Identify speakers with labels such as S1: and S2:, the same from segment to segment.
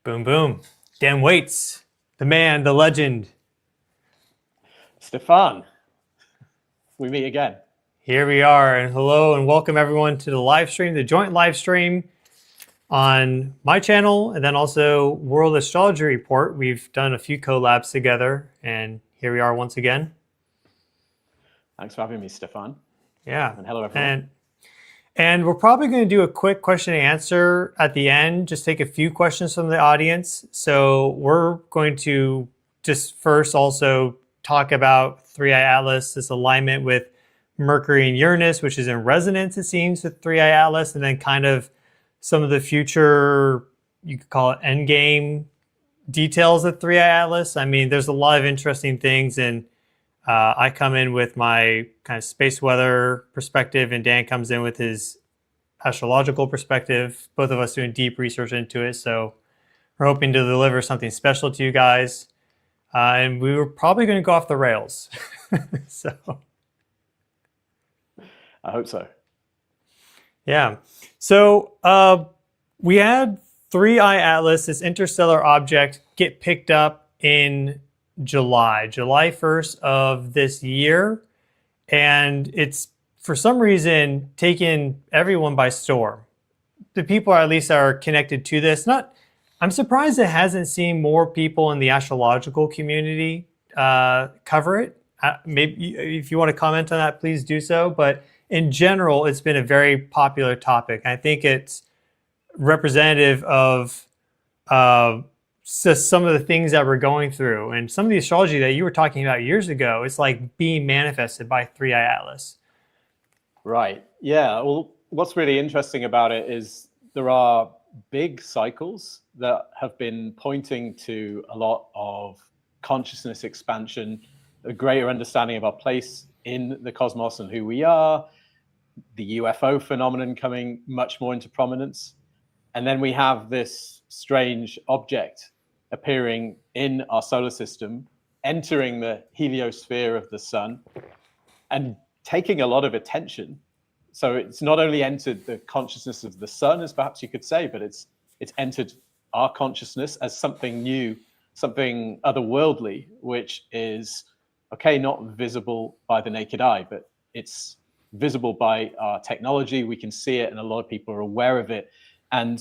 S1: Boom, boom. Dan Waits, the man, the legend.
S2: Stefan, we meet again.
S1: Here we are, and hello and welcome everyone to the live stream, the joint live stream on my channel, and then also World Astrology Report. We've done a few collabs together, and here we are once again.
S2: Thanks for having me, Stefan.
S1: Yeah.
S2: And hello, everyone.
S1: And we're probably going to do a quick question and answer at the end, just take a few questions from the audience. So we're going to just first also talk about 3i Atlas, this alignment with Mercury and Uranus, which is in resonance, it seems, with 3i Atlas, and then kind of some of the future, you could call it endgame details of 3i Atlas. I mean, there's a lot of interesting things, and I come in with my kind of space weather perspective, and Dan comes in with his astrological perspective, both of us doing deep research into it. So we're hoping to deliver something special to you guys. And we were probably going to go off the rails. So
S2: I hope so.
S1: Yeah. So we had 3i Atlas, this interstellar object, get picked up in July 1st of this year. And it's, for some reason, taken everyone by storm. The people at least are connected to this. I'm surprised it hasn't seen more people in the astrological community cover it. Maybe if you want to comment on that, please do so. But in general, it's been a very popular topic. I think it's representative of just some of the things that we're going through, and some of the astrology that you were talking about years ago. It's like being manifested by 3i Atlas.
S2: Right. Yeah. Well, what's really interesting about it is there are big cycles that have been pointing to a lot of consciousness expansion, a greater understanding of our place in the cosmos and who we are, the UFO phenomenon coming much more into prominence. And then we have this strange object appearing in our solar system, entering the heliosphere of the sun and taking a lot of attention. So it's not only entered the consciousness of the sun, as perhaps you could say, but it's entered our consciousness as something new, something otherworldly, which is, okay, not visible by the naked eye, but it's visible by our technology. We can see it, and a lot of people are aware of it. And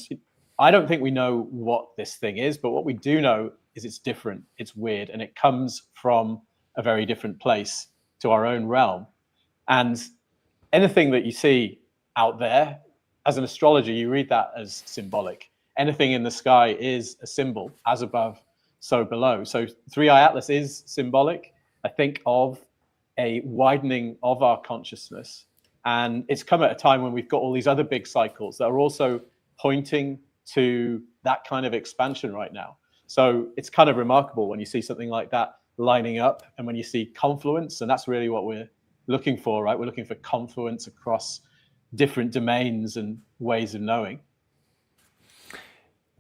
S2: I don't think we know what this thing is, but what we do know is it's different, it's weird, and it comes from a very different place to our own realm. And anything that you see out there, as an astrologer, you read that as symbolic. Anything in the sky is a symbol, as above, so below. So 3i Atlas is symbolic, I think, of a widening of our consciousness. And it's come at a time when we've got all these other big cycles that are also pointing to that kind of expansion right now. So it's kind of remarkable when you see something like that lining up, and when you see confluence, and that's really what we're looking for, right? We're looking for confluence across different domains and ways of knowing.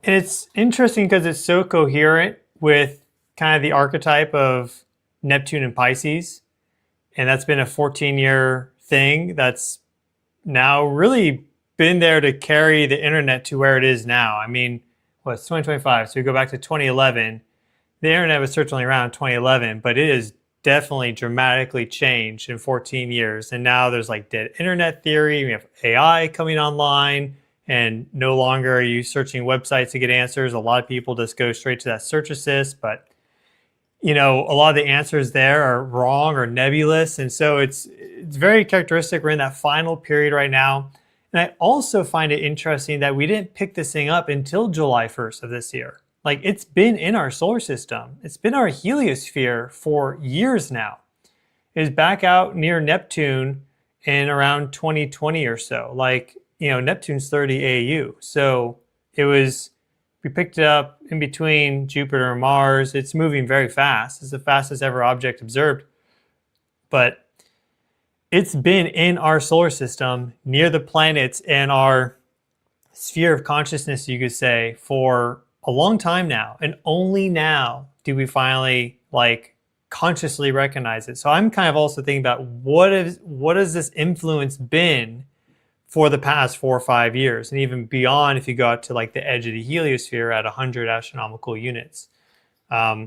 S1: And it's interesting because it's so coherent with kind of the archetype of Neptune and Pisces. And that's been a 14-year thing that's now really been there to carry the internet to where it is now. I mean, it's 2025, so we go back to 2011. The internet was certainly around 2011, but it has definitely dramatically changed in 14 years. And now there's like dead internet theory. We have AI coming online, and no longer are you searching websites to get answers. A lot of people just go straight to that search assist, but a lot of the answers there are wrong or nebulous. And so it's very characteristic. We're in that final period right now. And I also find it interesting that we didn't pick this thing up until July 1st of this year. Like, it's been in our solar system. It's been our heliosphere for years now. It was back out near Neptune in around 2020 or so. Like, Neptune's 30 AU. So we picked it up in between Jupiter and Mars. It's moving very fast. It's the fastest ever object observed. But it's been in our solar system near the planets and our sphere of consciousness, you could say, for a long time now. And only now do we finally consciously recognize it. So I'm kind of also thinking about what has this influence been for the past 4 or 5 years, and even beyond if you go out to like the edge of the heliosphere at 100 astronomical units.
S2: Yeah,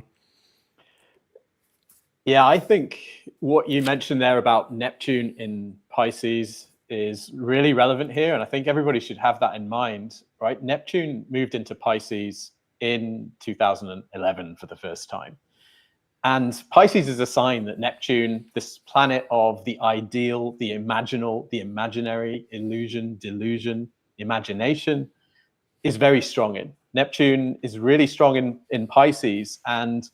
S2: I think what you mentioned there about Neptune in Pisces is really relevant here. And I think everybody should have that in mind, right? Neptune moved into Pisces in 2011 for the first time. And Pisces is a sign that Neptune, this planet of the ideal, the imaginal, the imaginary, illusion, delusion, imagination, is very strong in. Neptune is really strong in Pisces. And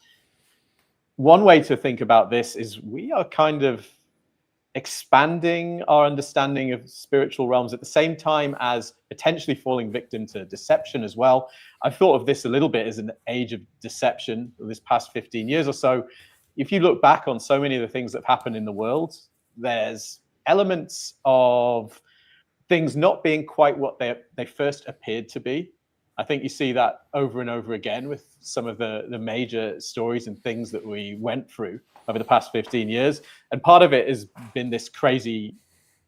S2: one way to think about this is we are kind of expanding our understanding of spiritual realms at the same time as potentially falling victim to deception as well. I've thought of this a little bit as an age of deception this past 15 years or so. If you look back on so many of the things that have happened in the world, there's elements of things not being quite what they first appeared to be. I think you see that over and over again with some of the major stories and things that we went through over the past 15 years. And part of it has been this crazy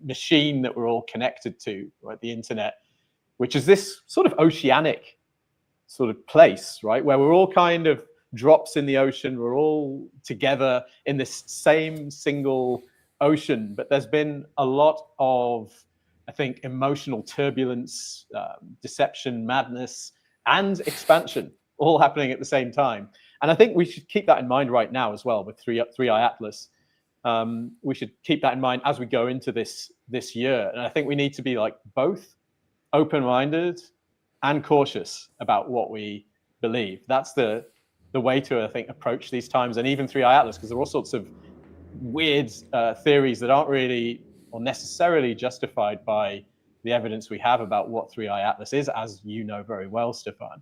S2: machine that we're all connected to, right? The internet, which is this sort of oceanic sort of place, right? Where we're all kind of drops in the ocean. We're all together in this same single ocean. But there's been a lot of, I think, emotional turbulence, deception, madness, and expansion all happening at the same time. And I think we should keep that in mind right now as well with 3i Atlas. We should keep that in mind as we go into this year. And I think we need to be like both open-minded and cautious about what we believe. That's the way to, I think, approach these times. And even 3i Atlas, because there are all sorts of weird theories that aren't really or necessarily justified by the evidence we have about what 3i Atlas is, as you know very well, Stefan.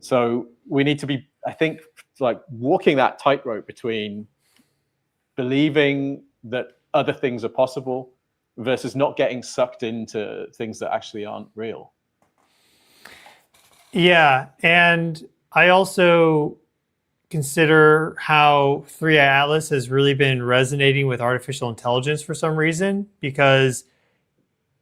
S2: So we need to be, I think, like walking that tightrope between believing that other things are possible versus not getting sucked into things that actually aren't real.
S1: Yeah, and I also consider how 3i Atlas has really been resonating with artificial intelligence for some reason, because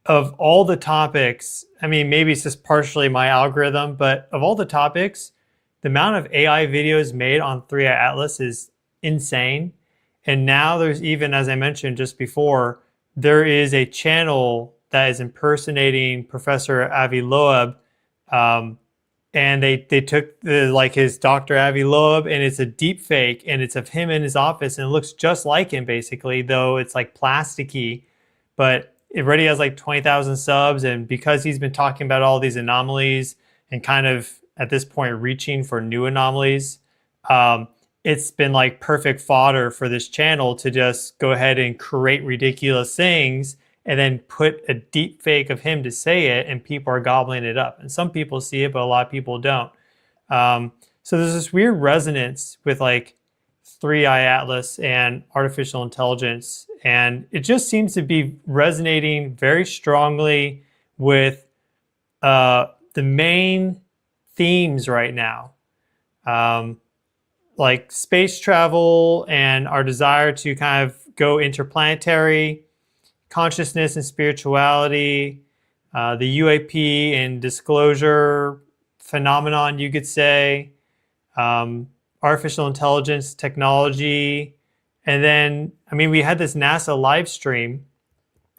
S1: of all the topics, I mean, maybe it's just partially my algorithm, but of all the topics, the amount of AI videos made on 3i Atlas is insane. And now there's even, as I mentioned just before, there is a channel that is impersonating Professor Avi Loeb. And they took his Dr. Avi Loeb, and it's a deep fake, and it's of him in his office, and it looks just like him basically, though it's like plasticky. But it already has like 20,000 subs, and because he's been talking about all these anomalies and kind of at this point reaching for new anomalies, it's been like perfect fodder for this channel to just go ahead and create ridiculous things and then put a deep fake of him to say it, and people are gobbling it up. And some people see it, but a lot of people don't. So there's this weird resonance with like 3i Atlas and artificial intelligence, and it just seems to be resonating very strongly with the main themes right now, like space travel and our desire to kind of go interplanetary, consciousness and spirituality, the UAP and disclosure phenomenon, you could say, artificial intelligence technology. And then, I mean, we had this NASA live stream,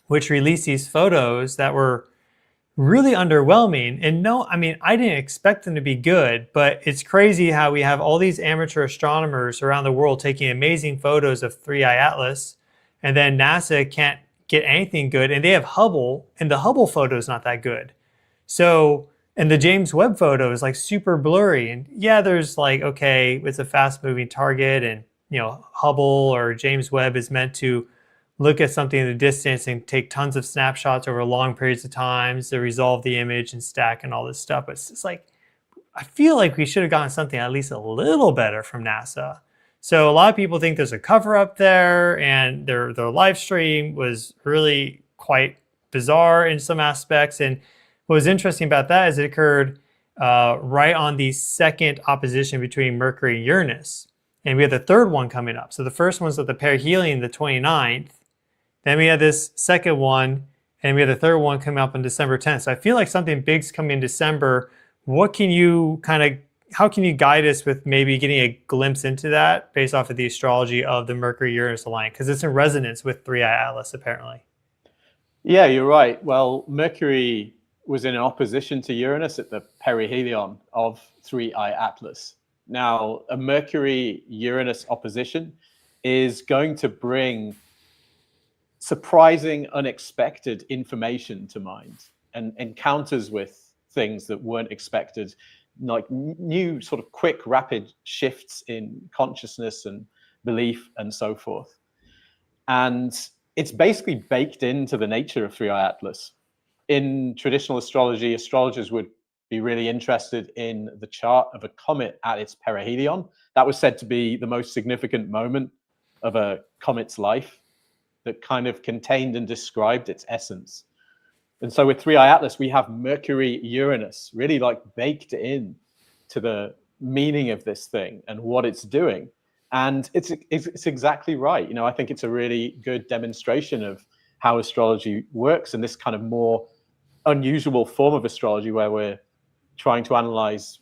S1: which released these photos that were really underwhelming. And no, I mean, I didn't expect them to be good, but it's crazy how we have all these amateur astronomers around the world taking amazing photos of 3i Atlas, and then NASA can't get anything good, and they have Hubble, and the Hubble photo is not that good. So, and the James Webb photo is like super blurry. And yeah, there's like, okay, it's a fast moving target, and you know, Hubble or James Webb is meant to look at something in the distance and take tons of snapshots over long periods of time to resolve the image and stack and all this stuff. But it's just like, I feel like we should have gotten something at least a little better from NASA. So a lot of people think there's a cover-up there, and their live stream was really quite bizarre in some aspects. And what was interesting about that is it occurred right on the second opposition between Mercury and Uranus. And we have the third one coming up. So the first one's at the perihelion, the 29th. Then we had this second one and we have the third one coming up on December 10th. So I feel like something big's coming in December. What can you how can you guide us with maybe getting a glimpse into that based off of the astrology of the Mercury-Uranus alignment? Because it's in resonance with 3i Atlas, apparently.
S2: Yeah, you're right. Well, Mercury was in opposition to Uranus at the perihelion of 3i Atlas. Now, a Mercury-Uranus opposition is going to bring surprising, unexpected information to mind and encounters with things that weren't expected, like new sort of quick, rapid shifts in consciousness and belief and so forth. And it's basically baked into the nature of 3i Atlas. In traditional astrology, astrologers would be really interested in the chart of a comet at its perihelion. That was said to be the most significant moment of a comet's life, that kind of contained and described its essence. And so with 3i Atlas, we have Mercury-Uranus really like baked in to the meaning of this thing and what it's doing. And it's exactly right. You know, I think it's a really good demonstration of how astrology works in this kind of more unusual form of astrology where we're trying to analyze,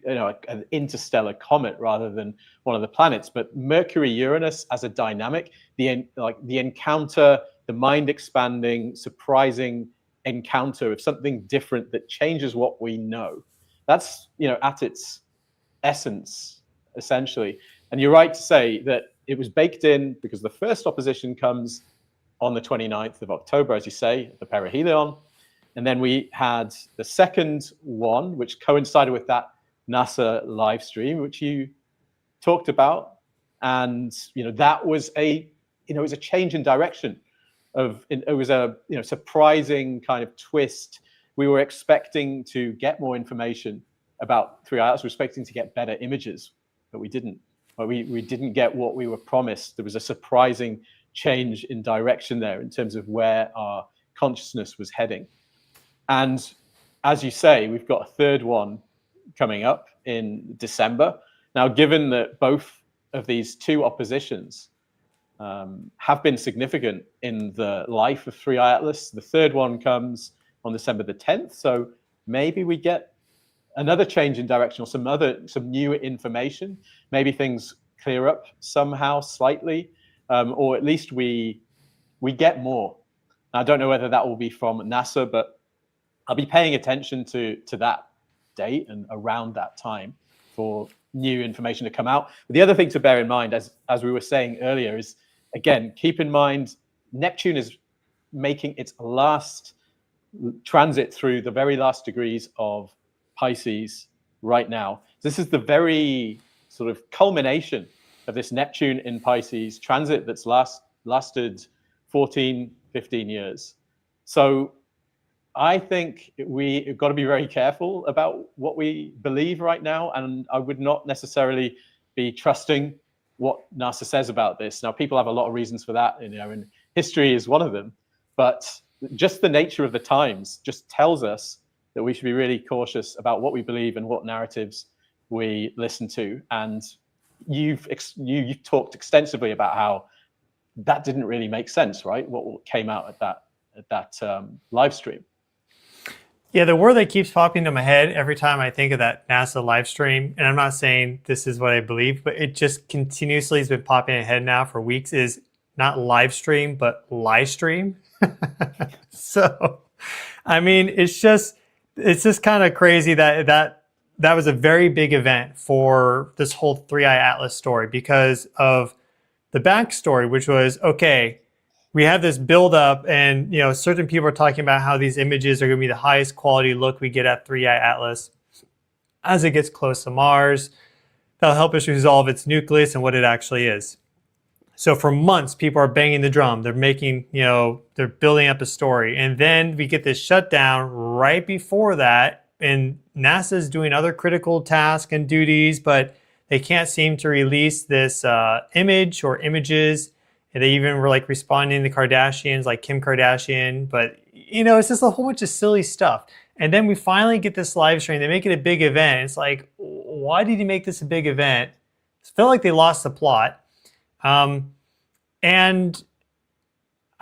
S2: you know, an interstellar comet rather than one of the planets. But Mercury-Uranus as a dynamic, the encounter, the mind expanding, surprising encounter of something different that changes what we know. That's, you know, at its essence, essentially. And you're right to say that it was baked in because the first opposition comes on the 29th of October, as you say, at the perihelion. And then we had the second one, which coincided with that NASA live stream, which you talked about. And, you know, that was it was a change in direction it was a, you know, surprising kind of twist. We were expecting to get more information about 3i Atlas. We were expecting to get better images, but we didn't. We didn't get what we were promised. There was a surprising change in direction there in terms of where our consciousness was heading. And as you say, we've got a third one coming up in December. Now, given that both of these two oppositions have been significant in the life of 3i Atlas, the third one comes on December the 10th. So maybe we get another change in direction or some new information. Maybe things clear up somehow slightly, or at least we get more. Now, I don't know whether that will be from NASA, but I'll be paying attention to that date and around that time for new information to come out. But the other thing to bear in mind, as we were saying earlier, is, again, keep in mind Neptune is making its last transit through the very last degrees of Pisces right now. This is the very sort of culmination of this Neptune in Pisces transit that's lasted 14, 15 years. So I think we've got to be very careful about what we believe right now, and I would not necessarily be trusting what NASA says about this. Now, people have a lot of reasons for that, you know, and history is one of them, but just the nature of the times just tells us that we should be really cautious about what we believe and what narratives we listen to. And you've talked extensively about how that didn't really make sense, right? What came out at that live stream.
S1: Yeah, the word that keeps popping into my head every time I think of that NASA live stream, and I'm not saying this is what I believe, but it just continuously has been popping in my head now for weeks, is not live stream, but live stream. So, I mean, it's just kind of crazy that was a very big event for this whole 3i Atlas story because of the backstory, which was, okay, we have this buildup, and, you know, certain people are talking about how these images are going to be the highest quality look we get at 3i Atlas as it gets close to Mars. That'll help us resolve its nucleus and what it actually is. So for months, people are banging the drum. They're making, you know, they're building up a story. And then we get this shutdown right before that, and NASA's doing other critical tasks and duties, but they can't seem to release this image or images. And they even were like responding to Kardashians, like Kim Kardashian. But, you know, it's just a whole bunch of silly stuff. And then we finally get this live stream. They make it a big event. It's like, why did you make this a big event? I felt like they lost the plot. And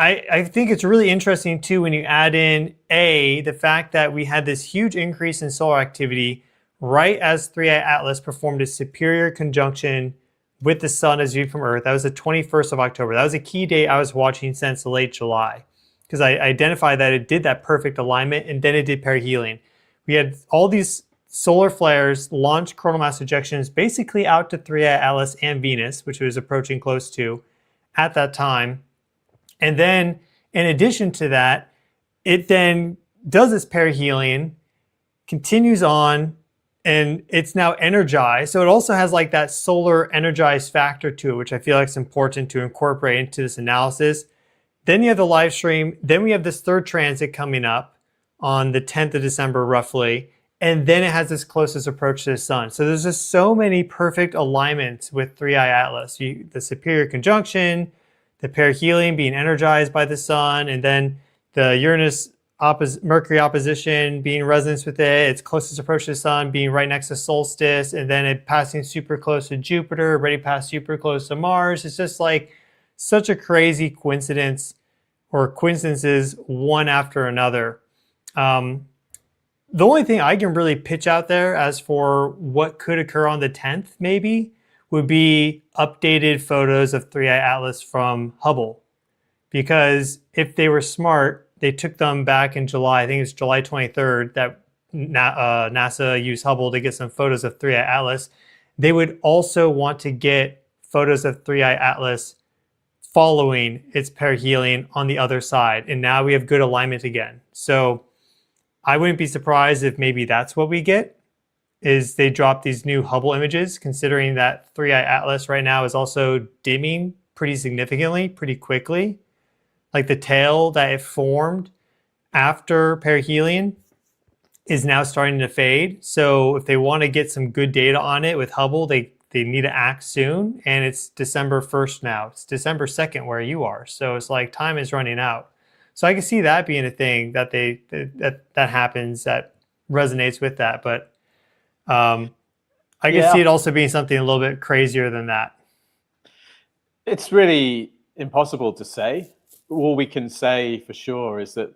S1: I think it's really interesting too when you add in the fact that we had this huge increase in solar activity right as 3i Atlas performed a superior conjunction with the sun as viewed from Earth. That was the 21st of October. That was a key date I was watching since late July because I identified that it did that perfect alignment and then it did perihelion. We had all these solar flares launch coronal mass ejections basically out to 3i Atlas and Venus, which it was approaching close to at that time. And then, in addition to that, it then does this perihelion, continues on, and it's now energized. So it also has like that solar energized factor to it, which I feel like is important to incorporate into this analysis. Then you have the live stream. Then we have this third transit coming up on the 10th of December, roughly. And then it has this closest approach to the sun. So there's just so many perfect alignments with 3i Atlas. The superior conjunction, the perihelion being energized by the sun, and then the Mercury opposition being in resonance with it, its closest approach to the sun being right next to solstice, and then it passing super close to Jupiter, already past super close to Mars. It's just like such a crazy coincidence, or coincidences one after another. The only thing I can really pitch out there as for what could occur on the 10th maybe would be updated photos of 3i Atlas from Hubble. Because if they were smart, they took them back in July, I think it's July 23rd, that NASA used Hubble to get some photos of 3i Atlas. They would also want to get photos of 3i Atlas following its perihelion on the other side. And now we have good alignment again. So I wouldn't be surprised if maybe that's what we get, is they drop these new Hubble images, considering that 3i Atlas right now is also dimming pretty significantly, pretty quickly. Like the tail that it formed after perihelion is now starting to fade. So if they want to get some good data on it with Hubble, they need to act soon. And it's December 1st now. It's December 2nd where you are. So it's like time is running out. So I can see that being a thing that that happens, that resonates with that. But I can see it also being something a little bit crazier than that.
S2: It's really impossible to say. All we can say for sure is that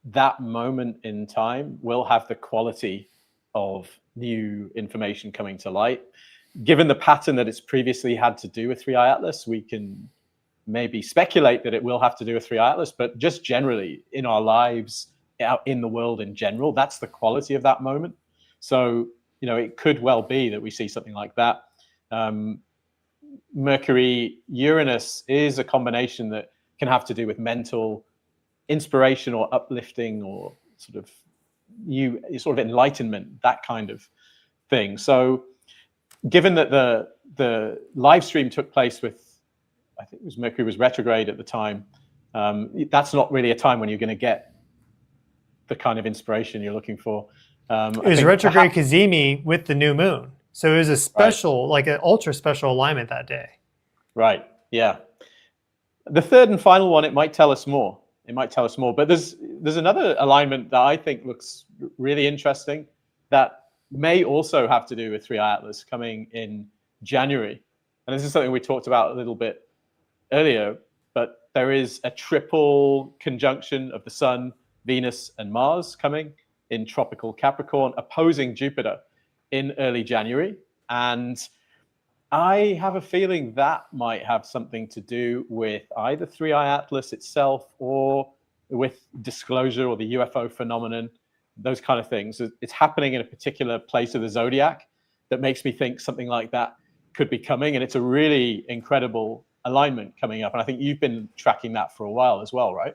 S2: that moment in time will have the quality of new information coming to light. Given the pattern that it's previously had to do with 3i Atlas, we can maybe speculate that it will have to do with 3i Atlas, but just generally in our lives, out in the world in general, that's the quality of that moment. So, it could well be that we see something like that. Mercury-Uranus is a combination that can have to do with mental inspiration or uplifting or sort of enlightenment, that kind of thing. So given that the live stream took place with, I think it was Mercury was retrograde at the time, that's not really a time when you're going to get the kind of inspiration you're looking for.
S1: It was retrograde Cazimi with the new moon. So it was a special, like an ultra special alignment that day. Right.
S2: Yeah. The third and final one, it might tell us more. But there's another alignment that I think looks really interesting that may also have to do with 3i Atlas coming in January. And this is something we talked about a little bit earlier, but there is a triple conjunction of the Sun, Venus, and Mars coming in tropical Capricorn, opposing Jupiter in early January. And I have a feeling that might have something to do with either 3i Atlas itself or with disclosure or the UFO phenomenon, those kind of things. It's happening in a particular place of the zodiac that makes me think something like that could be coming. And it's a really incredible alignment coming up. And I think you've been tracking that for a while as well, right?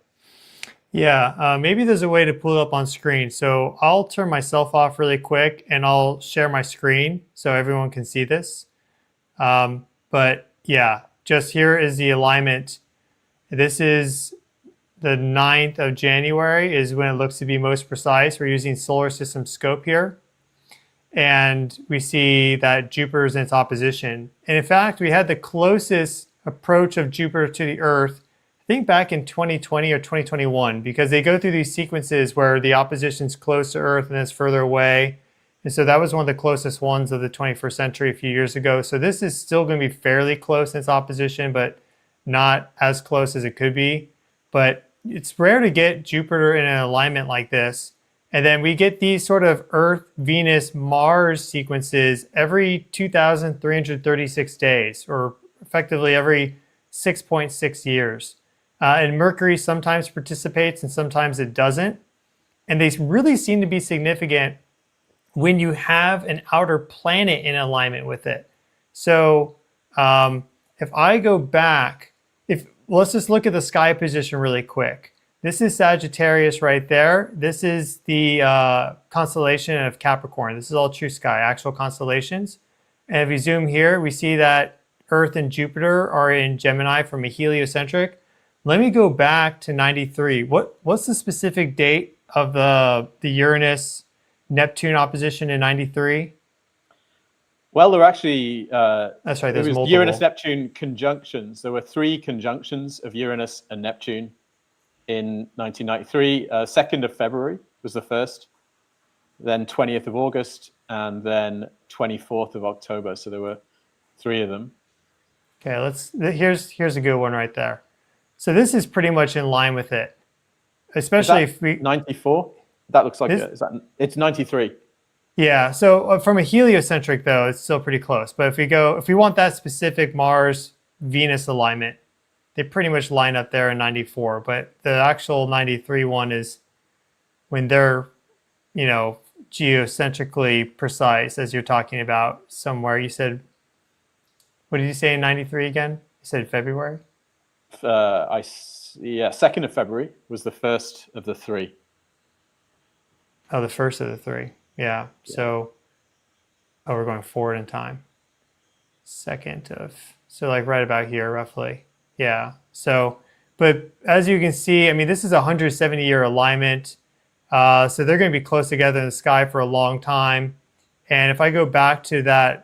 S1: Yeah, maybe there's a way to pull it up on screen. So I'll turn myself off really quick and I'll share my screen so everyone can see this. But yeah, just here is the alignment. This is the 9th of January is when it looks to be most precise. We're using solar system scope here. And we see that Jupiter is in its opposition. And in fact, we had the closest approach of Jupiter to the Earth, I think back in 2020 or 2021, because they go through these sequences where the opposition's close to Earth and it's further away. And so that was one of the closest ones of the 21st century a few years ago. So this is still going to be fairly close in its opposition, but not as close as it could be. but it's rare to get Jupiter in an alignment like this. And then we get these sort of Earth, Venus, Mars sequences every 2,336 days, or effectively every 6.6 years. And Mercury sometimes participates and sometimes it doesn't. And they really seem to be significant when you have an outer planet in alignment with it. So if I go back, let's just look at the sky position really quick. This is Sagittarius right there. This is the constellation of Capricorn. This is all true sky, actual constellations. And if we zoom here, we see that Earth and Jupiter are in Gemini from a heliocentric. Let me go back to 93. What's the specific date of the Uranus-Neptune opposition in 93?
S2: Well, there were actually
S1: that's right. There's multiple
S2: Uranus-Neptune conjunctions. There were 3 conjunctions of Uranus and Neptune in 1993. 2nd of February was the first, then 20th of August, and then 24th of October. So there were 3 of them.
S1: Okay, here's a good one right there. So this is pretty much in line with it, especially if we
S2: 94. That looks like it's 93.
S1: Yeah. So from a heliocentric though, it's still pretty close. But if we want that specific Mars Venus alignment, they pretty much line up there in 94. But the actual 93 one is when they're, geocentrically precise, as you're talking about somewhere. You said, what did you say in 93 again? You said February?
S2: 2nd of February was the first of the 3.
S1: Oh, the first of the 3. Yeah. So, we're going forward in time. So like right about here, roughly. Yeah. So, but as you can see, I mean, this is a 170-year alignment. So they're going to be close together in the sky for a long time. And if I go back to the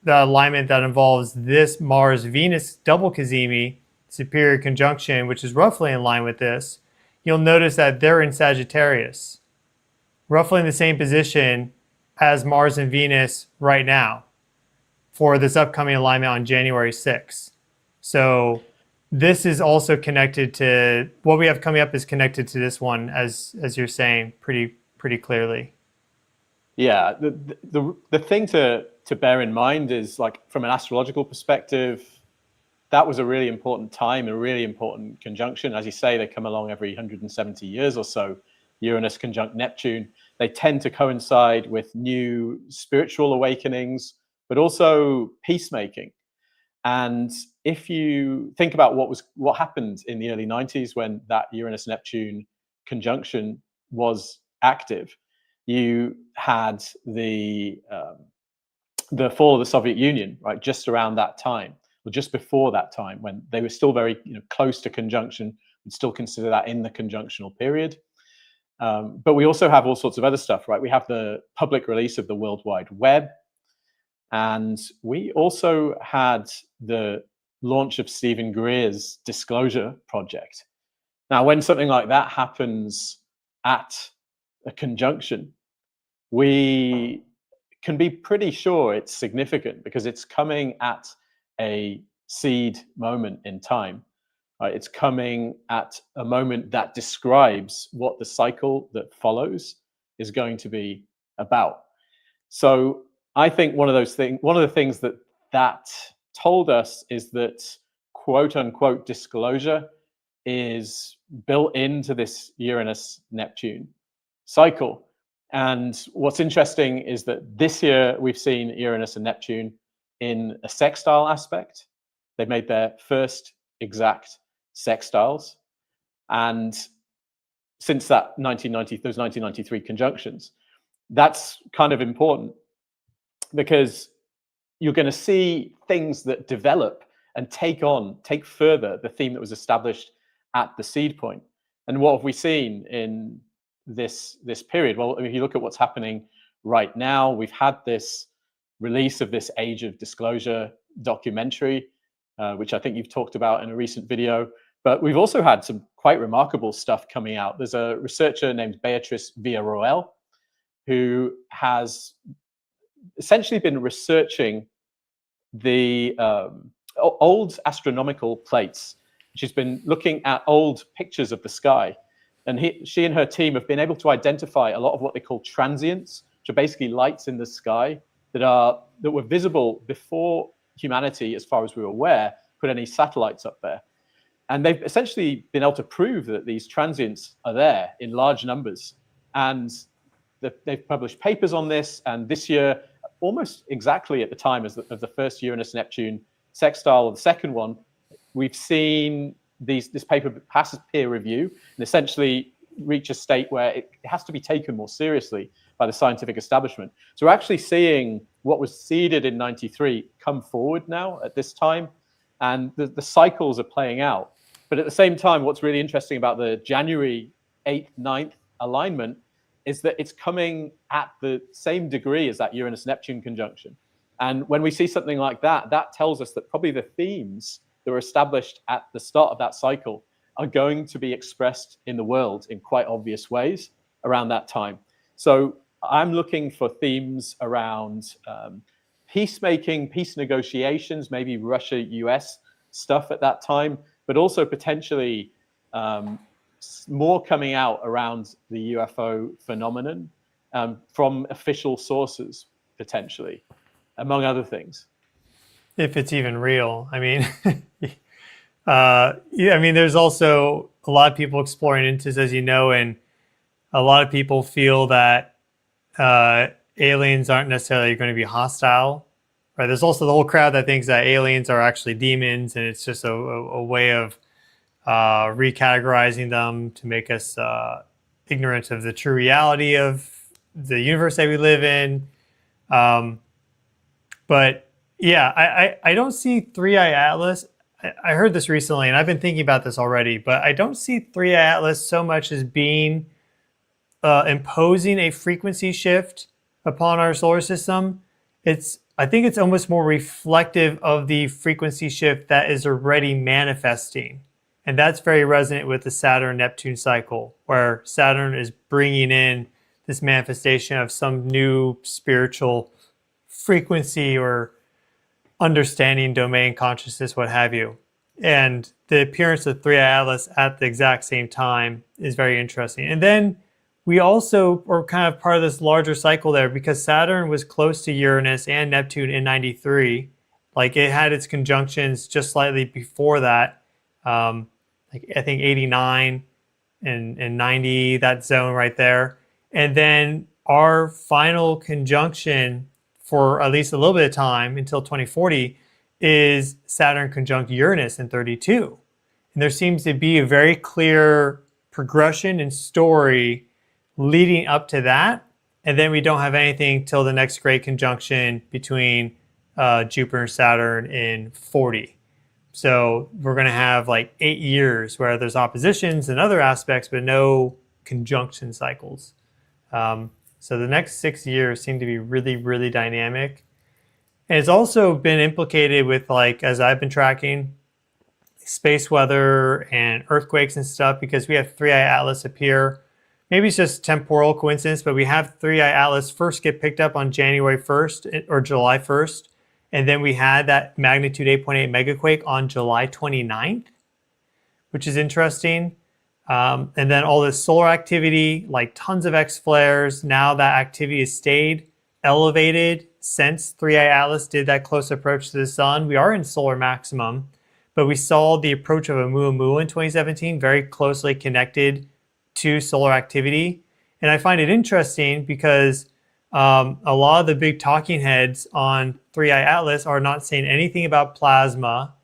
S1: alignment that involves this Mars-Venus double cazimi, superior conjunction, which is roughly in line with this, you'll notice that they're in Sagittarius, roughly in the same position as Mars and Venus right now for this upcoming alignment on January 6th. So this is also connected to what we have coming up, is connected to this one, as you're saying pretty clearly.
S2: Yeah, the thing to bear in mind is, like, from an astrological perspective, that was a really important time, a really important conjunction. As you say, they come along every 170 years or so. Uranus conjunct Neptune. They tend to coincide with new spiritual awakenings, but also peacemaking. And if you think about what happened in the early 90s when that Uranus-Neptune conjunction was active, you had the fall of the Soviet Union, right, just around that time, or just before that time, when they were still very close to conjunction. We'd still consider that in the conjunctional period. But we also have all sorts of other stuff, right? We have the public release of the World Wide Web. And we also had the launch of Stephen Greer's Disclosure project. Now, when something like that happens at a conjunction, we can be pretty sure it's significant because it's coming at a seed moment in time. It's coming at a moment that describes what the cycle that follows is going to be about. So I think one of the things that told us is that quote unquote disclosure is built into this Uranus-Neptune cycle. And what's interesting is that this year we've seen Uranus and Neptune in a sextile aspect. They made their first exact sextiles. And since those 1993 conjunctions, that's kind of important because you're going to see things that develop and take further the theme that was established at the seed point. And what have we seen in this period? Well, if you look at what's happening right now, we've had this release of this Age of Disclosure documentary, which I think you've talked about in a recent video. But we've also had some quite remarkable stuff coming out. There's a researcher named Beatrice Villarroel who has essentially been researching the old astronomical plates She's been looking at old pictures of the sky, and she and her team have been able to identify a lot of what they call transients, which are basically lights in the sky that were visible before humanity, as far as we were aware, put any satellites up there. And they've essentially been able to prove that these transients are there in large numbers. And they've published papers on this. And this year, almost exactly at the time of the first Uranus-Neptune sextile, or the second one, we've seen this paper passes peer review and essentially reach a state where it has to be taken more seriously by the scientific establishment. So we're actually seeing what was seeded in 93 come forward now at this time, and the cycles are playing out. But at the same time, what's really interesting about the January 8th, 9th alignment is that it's coming at the same degree as that Uranus-Neptune conjunction. And when we see something like that, that tells us that probably the themes that were established at the start of that cycle are going to be expressed in the world in quite obvious ways around that time. So I'm looking for themes around peacemaking, peace negotiations, maybe Russia-US stuff at that time, but also potentially more coming out around the UFO phenomenon from official sources, potentially, among other things.
S1: If it's even real. I mean, yeah, I mean, there's also a lot of people exploring into this, as you know, and a lot of people feel that aliens aren't necessarily going to be hostile, right? There's also the whole crowd that thinks that aliens are actually demons, and it's just a way of recategorizing them to make us ignorant of the true reality of the universe that we live in. But yeah, I don't see Three-Eye Atlas. I heard this recently, and I've been thinking about this already, but I don't see Three-Eye Atlas so much as being imposing a frequency shift upon our solar system. I think it's almost more reflective of the frequency shift that is already manifesting. And that's very resonant with the Saturn-Neptune cycle, where Saturn is bringing in this manifestation of some new spiritual frequency or understanding, domain, consciousness, what have you. And the appearance of Three-Eye Atlas at the exact same time is very interesting. And then we also are kind of part of this larger cycle there, because Saturn was close to Uranus and Neptune in 93. Like, it had its conjunctions just slightly before that. Like, I think 89 and 90, that zone right there. And then our final conjunction for at least a little bit of time until 2040 is Saturn conjunct Uranus in 32. And there seems to be a very clear progression and story leading up to that. And then we don't have anything till the next great conjunction between Jupiter and Saturn in 40. So we're going to have like 8 years where there's oppositions and other aspects, but no conjunction cycles. So the next 6 years seem to be really, really dynamic. And it's also been implicated with, like, as I've been tracking, space weather and earthquakes and stuff, because we have Three-Eye Atlas appear. Maybe it's just temporal coincidence, but we have Three-Eye Atlas first get picked up on January 1st or July 1st. And then we had that magnitude 8.8 megaquake on July 29th, which is interesting. And then all this solar activity, like tons of X flares. Now that activity has stayed elevated since Three-Eye Atlas did that close approach to the sun. We are in solar maximum, but we saw the approach of Oumuamua in 2017 very closely connected to solar activity. And I find it interesting because a lot of the big talking heads on Three-Eye Atlas are not saying anything about plasma,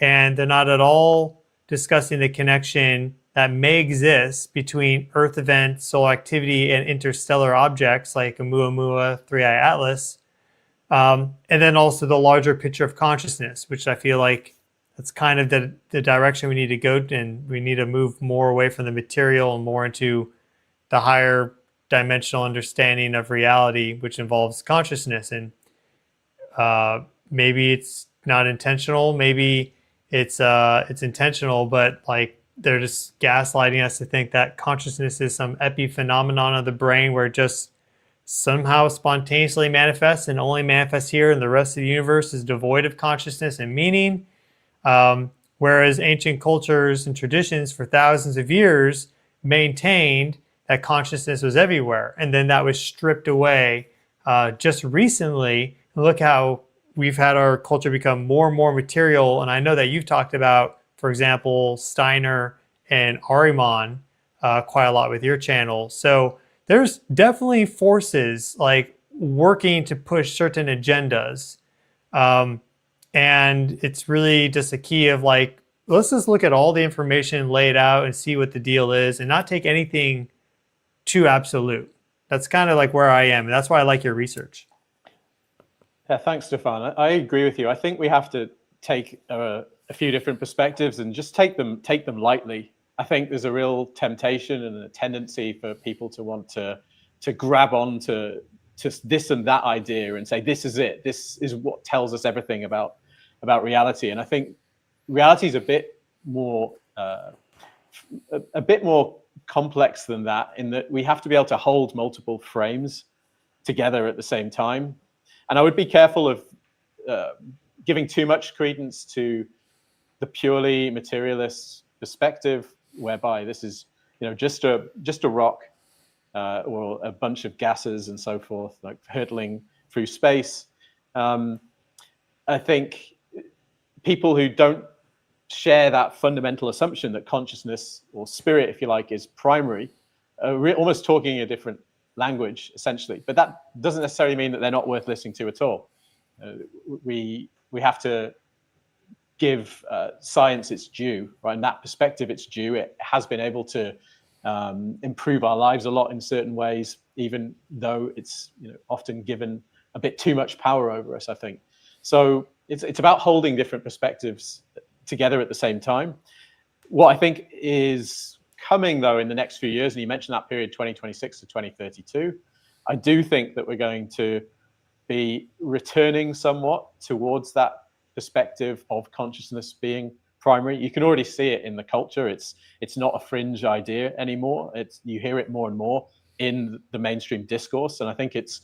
S1: and they're not at all discussing the connection that may exist between Earth events, solar activity, and interstellar objects like Oumuamua, Three-Eye Atlas. And then also the larger picture of consciousness, which I feel like that's kind of the direction we need to go, and we need to move more away from the material and more into the higher dimensional understanding of reality, which involves consciousness. And maybe it's not intentional, maybe it's intentional, but like they're just gaslighting us to think that consciousness is some epiphenomenon of the brain where it just somehow spontaneously manifests and only manifests here, and the rest of the universe is devoid of consciousness and meaning. whereas ancient cultures and traditions for thousands of years maintained that consciousness was everywhere. And then that was stripped away just recently. Look how we've had our culture become more and more material. And I know that you've talked about, for example, Steiner and Ahriman quite a lot with your channel. So there's definitely forces like working to push certain agendas. And it's really just a key of like, let's just look at all the information laid out and see what the deal is and not take anything too absolute. That's kind of like where I am. And that's why I like your research.
S2: Yeah, thanks, Stefan. I agree with you. I think we have to take a few different perspectives and just take them lightly. I think there's a real temptation and a tendency for people to want to grab on to this and that idea and say, this is it. This is what tells us everything about reality. And I think reality is a bit more complex than that, in that we have to be able to hold multiple frames together at the same time. And I would be careful of giving too much credence to the purely materialist perspective, whereby this is, just a rock or a bunch of gases and so forth, like hurtling through space. I think people who don't share that fundamental assumption that consciousness, or spirit, if you like, is primary, are almost talking a different language, essentially. But that doesn't necessarily mean that they're not worth listening to at all. We have to give science its due, right? And that perspective its due. It has been able to improve our lives a lot in certain ways, even though it's often given a bit too much power over us, I think. So it's about holding different perspectives together at the same time. What I think is coming, though, in the next few years, and you mentioned that period 2026 to 2032, I do think that we're going to be returning somewhat towards that perspective of consciousness being primary. You can already see it in the culture. It's not a fringe idea anymore. You hear it more and more in the mainstream discourse, and I think it's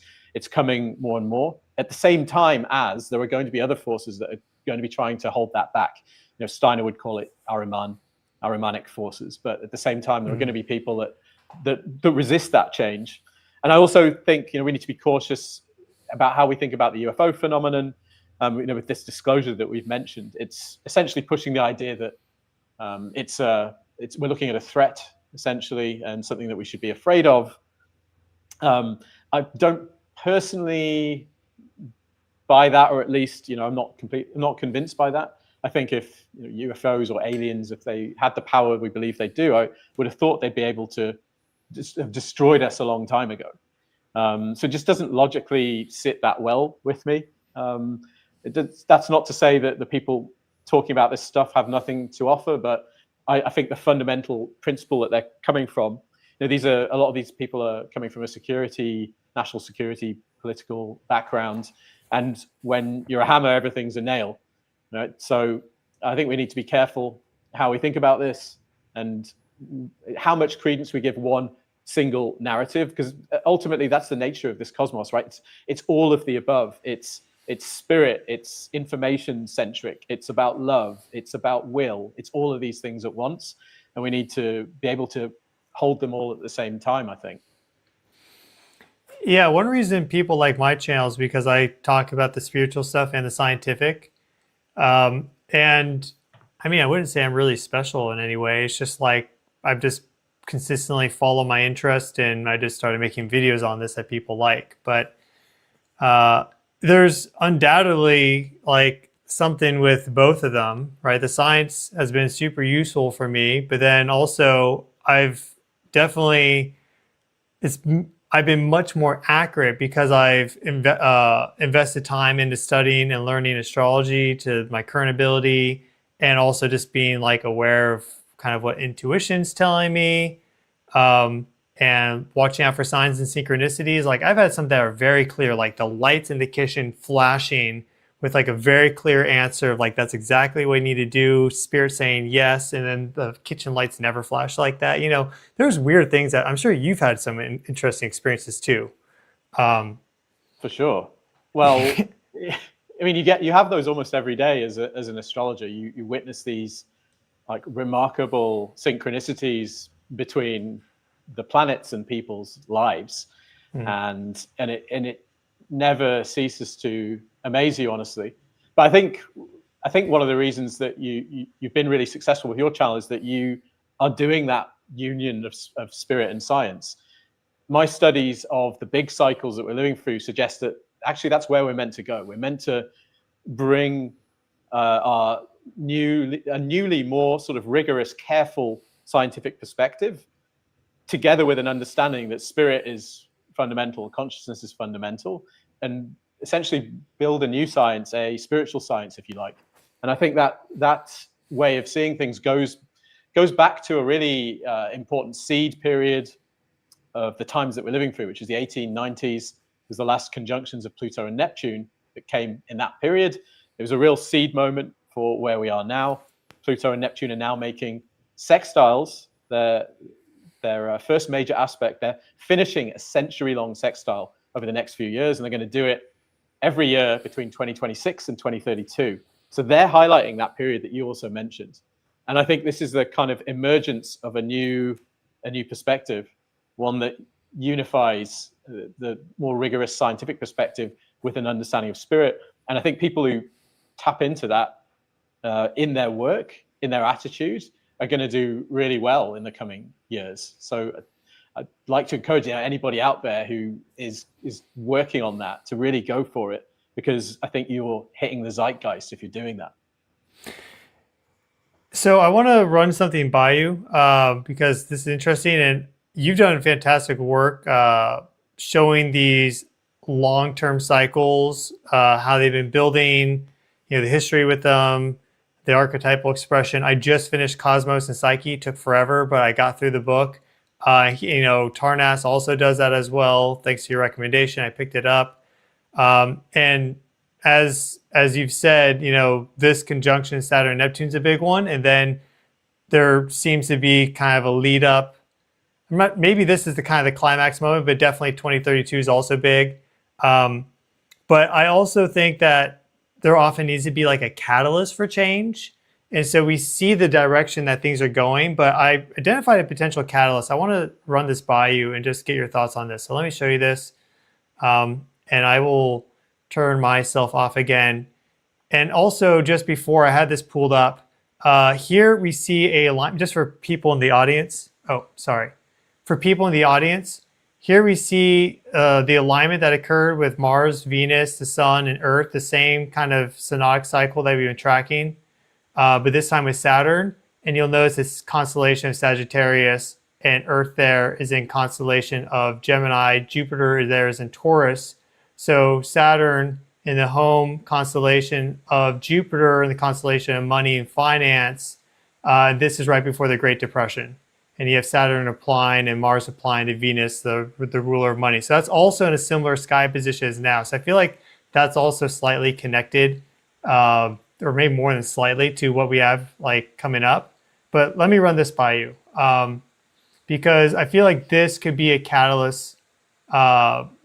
S2: coming more and more. At the same time as there are going to be other forces that are going to be trying to hold that back. Steiner would call it Ahrimanic forces, but at the same time, there are going to be people that resist that change. And I also think we need to be cautious about how we think about the UFO phenomenon. With this disclosure that we've mentioned, it's essentially pushing the idea that we're looking at a threat, essentially, and something that we should be afraid of. I don't personally buy that, or at least I'm not convinced by that. I think if UFOs or aliens, if they had the power we believe they do, I would have thought they'd be able to have destroyed us a long time ago. So it just doesn't logically sit that well with me. That's not to say that the people talking about this stuff have nothing to offer, but I think the fundamental principle that they're coming from, a lot of these people are coming from a national security, political background, and when you're a hammer, everything's a nail, right? So I think we need to be careful how we think about this and how much credence we give one single narrative, because ultimately that's the nature of this cosmos, right? It's all of the above. It's spirit, it's information centric, it's about love, it's about will, it's all of these things at once, and we need to be able to hold them all at the same time, I think.
S1: Yeah, one reason people like my channel is because I talk about the spiritual stuff and the scientific. And I mean, I wouldn't say I'm really special in any way. It's just like I've just consistently followed my interest, and I just started making videos on this that people like. But there's undoubtedly like something with both of them, right? The science has been super useful for me, but then also I've been much more accurate because I've invested time into studying and learning astrology to my current ability, and also just being like aware of kind of what intuition's telling me, and watching out for signs and synchronicities. Like I've had some that are very clear, like the lights in the kitchen flashing with like a very clear answer of like, that's exactly what you need to do. Spirit saying yes. And then the kitchen lights never flash like that. There's weird things that I'm sure you've had some interesting experiences too.
S2: For sure. Well, I mean, you have those almost every day as an astrologer. You witness these like remarkable synchronicities between the planets and people's lives, and it never ceases to amaze you, honestly. But I think one of the reasons that you've been really successful with your channel is that you are doing that union of spirit and science. My studies of the big cycles that we're living through suggest that actually that's where we're meant to go. We're meant to bring our newly more sort of rigorous, careful scientific perspective together with an understanding that spirit is fundamental, consciousness is fundamental, and essentially build a new science, a spiritual science, if you like. And I think that way of seeing things goes back to a really important seed period of the times that we're living through, which is the 1890s. It was the last conjunctions of Pluto and Neptune that came in that period. It was a real seed moment for where we are now. Pluto and Neptune are now making sextiles. Their first major aspect. They're finishing a century-long sextile over the next few years, and they're going to do it every year between 2026 and 2032. So they're highlighting that period that you also mentioned. And I think this is the kind of emergence of a new perspective, one that unifies the more rigorous scientific perspective with an understanding of spirit. And I think people who tap into that in their work, in their attitude, are going to do really well in the coming years. So I'd like to encourage anybody out there who is working on that to really go for it, because I think you're hitting the zeitgeist if you're doing that.
S1: So I want to run something by you because this is interesting, and you've done fantastic work showing these long-term cycles, how they've been building, the history with them, the archetypal expression. I just finished Cosmos and Psyche. It took forever, but I got through the book. Tarnas also does that as well. Thanks to your recommendation, I picked it up. And as you've said, this conjunction Saturn and Neptune's a big one, and then there seems to be kind of a lead up. Maybe this is the kind of the climax moment, but definitely 2032 is also big. But I also think that there often needs to be like a catalyst for change. And so we see the direction that things are going, but I identified a potential catalyst. I want to run this by you and just get your thoughts on this. So let me show you this. And I will turn myself off again. And also just before I had this pulled up, here we see a line, just for people in the audience. Oh, sorry. For people in the audience, here we see the alignment that occurred with Mars, Venus, the Sun, and Earth, the same kind of synodic cycle that we've been tracking, but this time with Saturn. And you'll notice this constellation of Sagittarius, and Earth there is in constellation of Gemini. Jupiter there is in Taurus. So Saturn in the home constellation of Jupiter in the constellation of money and finance. This is right before the Great Depression. And you have Saturn applying and Mars applying to Venus, the ruler of money. So that's also in a similar sky position as now. So I feel like that's also slightly connected, or maybe more than slightly, to what we have like coming up. But let me run this by you, because I feel like this could be a catalyst.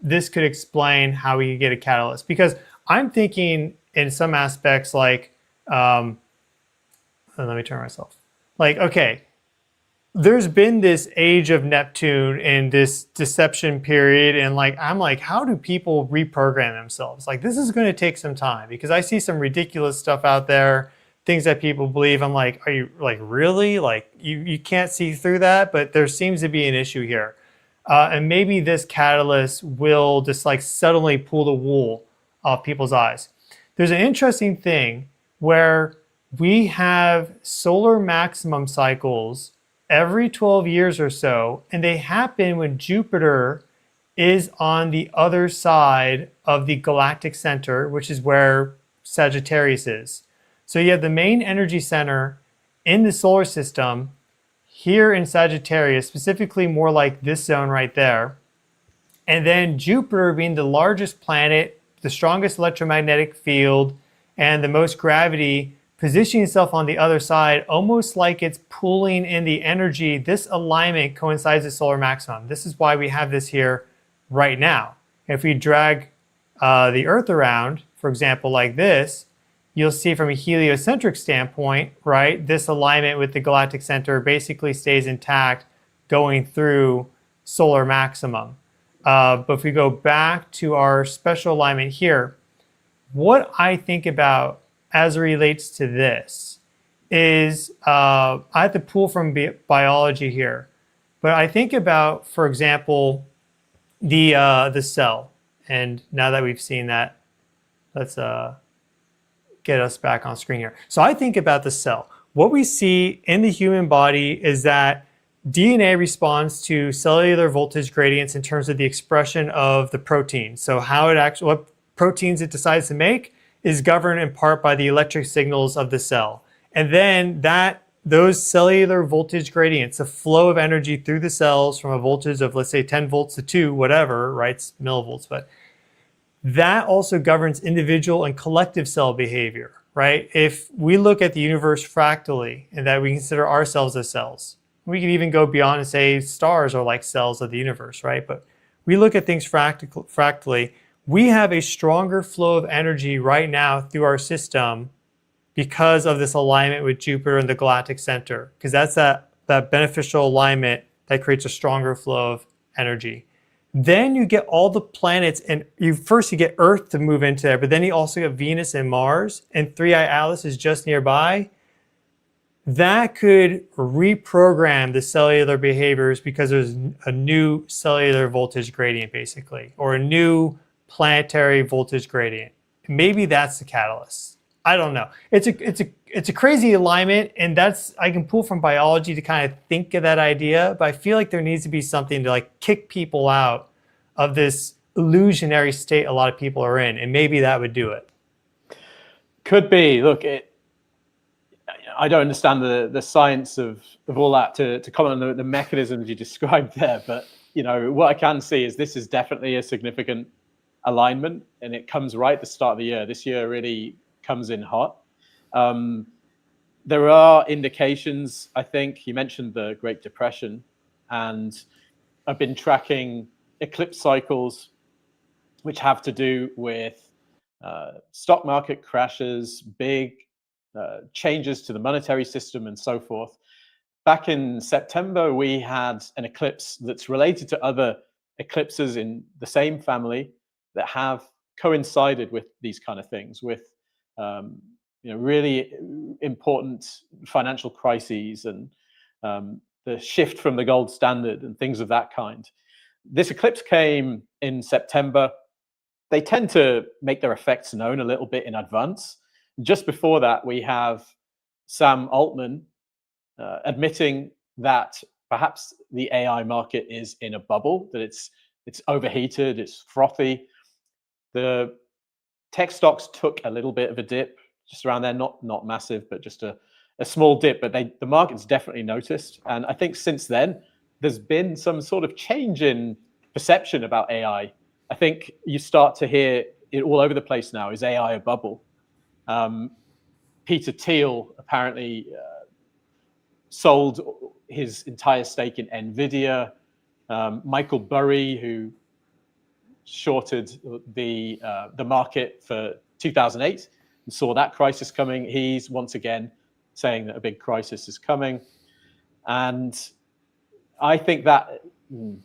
S1: This could explain how we can get a catalyst. Because I'm thinking in some aspects like, let me turn myself. Like, okay, there's been this age of Neptune and this deception period, and I'm like, how do people reprogram themselves? Like, this is going to take some time, because I see some ridiculous stuff out there, things that people believe. I'm like, are you like really? Like, you can't see through that, but there seems to be an issue here. And maybe this catalyst will just like suddenly pull the wool off people's eyes. There's an interesting thing where we have solar maximum cycles every 12 years or so, and they happen when Jupiter is on the other side of the galactic center, which is where Sagittarius is. So you have the main energy center in the solar system here in Sagittarius, specifically more like this zone right there. And then Jupiter being the largest planet, the strongest electromagnetic field, and the most gravity, positioning itself on the other side, almost like it's pulling in the energy. This alignment coincides with solar maximum. This is why we have this here right now. If we drag the Earth around for example, like this, you'll see from a heliocentric standpoint, right, this alignment with the galactic center basically stays intact going through solar maximum. But if we go back to our special alignment here, what I think about as it relates to this is I have to pull from biology here, but I think about, for example, the cell. And now that we've seen that, let's get us back on screen here. So I think about the cell. What we see in the human body is that DNA responds to cellular voltage gradients in terms of the expression of the protein. So how it actually, what proteins it decides to make is governed in part by the electric signals of the cell. And then those cellular voltage gradients, the flow of energy through the cells from a voltage of, let's say, 10 volts to 2, whatever, right, it's millivolts, but that also governs individual and collective cell behavior, right? If we look at the universe fractally and that we consider ourselves as cells, we can even go beyond and say stars are like cells of the universe, right? But we look at things fractally. We have a stronger flow of energy right now through our system because of this alignment with Jupiter and the galactic center, because that's that beneficial alignment that creates a stronger flow of energy. Then you get all the planets, and you get Earth to move into there, but then you also get Venus and Mars, and 3i Atlas is just nearby. That could reprogram the cellular behaviors because there's a new cellular voltage gradient, basically, or a new planetary voltage gradient. Maybe that's the catalyst. I don't know. It's a crazy alignment, and I can pull from biology to kind of think of that idea, but I feel like there needs to be something to like kick people out of this illusionary state a lot of people are in, and maybe that would do it.
S2: Could be. Look, I don't understand the science of all that to comment on the mechanisms you described there, but what I can see is this is definitely a significant alignment, and it comes right at the start of the year. This year really comes in hot. There are indications, I think, you mentioned the Great Depression, and I've been tracking eclipse cycles which have to do with stock market crashes, big changes to the monetary system, and so forth. Back in September, we had an eclipse that's related to other eclipses in the same family that have coincided with these kind of things, with really important financial crises and the shift from the gold standard and things of that kind. This eclipse came in September. They tend to make their effects known a little bit in advance. Just before that, we have Sam Altman admitting that perhaps the AI market is in a bubble, that it's overheated, it's frothy. The tech stocks took a little bit of a dip just around there, not massive, but just a small dip. But the market's definitely noticed. And I think since then, there's been some sort of change in perception about AI. I think you start to hear it all over the place now. Is AI a bubble? Peter Thiel apparently sold his entire stake in NVIDIA. Michael Burry, who shorted the market for 2008 and saw that crisis coming, he's once again saying that a big crisis is coming. And I think that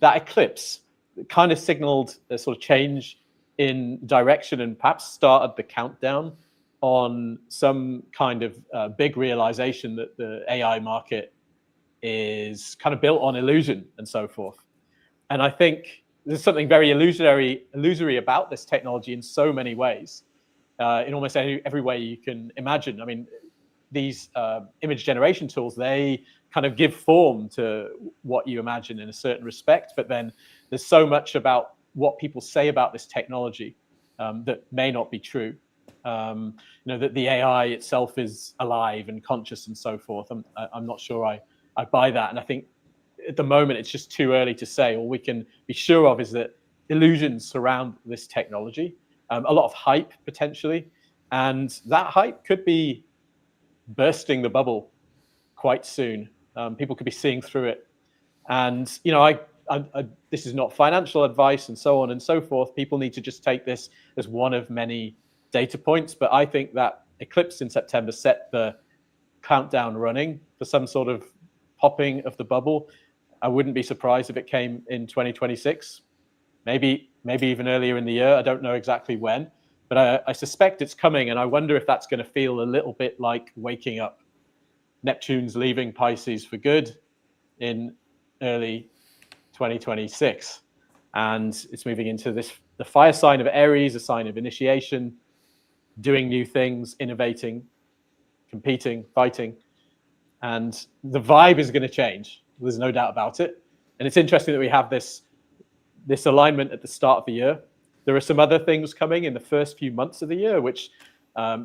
S2: eclipse kind of signaled a sort of change in direction and perhaps started the countdown on some kind of big realization that the AI market is kind of built on illusion and so forth. And I think there's something very illusory about this technology in so many ways, in almost every way you can imagine. I mean, these image generation tools, they kind of give form to what you imagine in a certain respect, but then there's so much about what people say about this technology that may not be true. That the AI itself is alive and conscious and so forth. I'm not sure I buy that. And I think at the moment, it's just too early to say. All we can be sure of is that illusions surround this technology, a lot of hype potentially, and that hype could be bursting the bubble quite soon. People could be seeing through it. And, this is not financial advice and so on and so forth. People need to just take this as one of many data points, but I think that eclipse in September set the countdown running for some sort of popping of the bubble. I wouldn't be surprised if it came in 2026, maybe even earlier in the year. I don't know exactly when, but I suspect it's coming, and I wonder if that's going to feel a little bit like waking up. Neptune's leaving Pisces for good in early 2026, and it's moving into the fire sign of Aries, a sign of initiation, doing new things, innovating, competing, fighting, and the vibe is going to change. There's no doubt about it. And it's interesting that we have this alignment at the start of the year. There are some other things coming in the first few months of the year which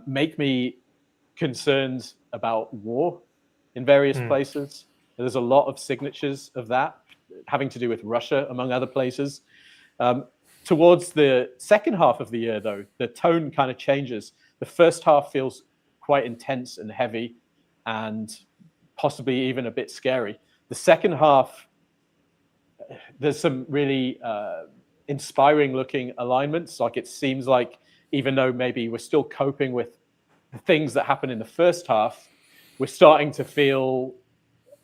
S2: make me concerned about war in various places. There's a lot of signatures of that having to do with Russia, among other places. Towards the second half of the year, though, the tone kind of changes. The first half feels quite intense and heavy and possibly even a bit scary. The second half, there's some really inspiring looking alignments. Like, it seems like even though maybe we're still coping with the things that happen in the first half, we're starting to feel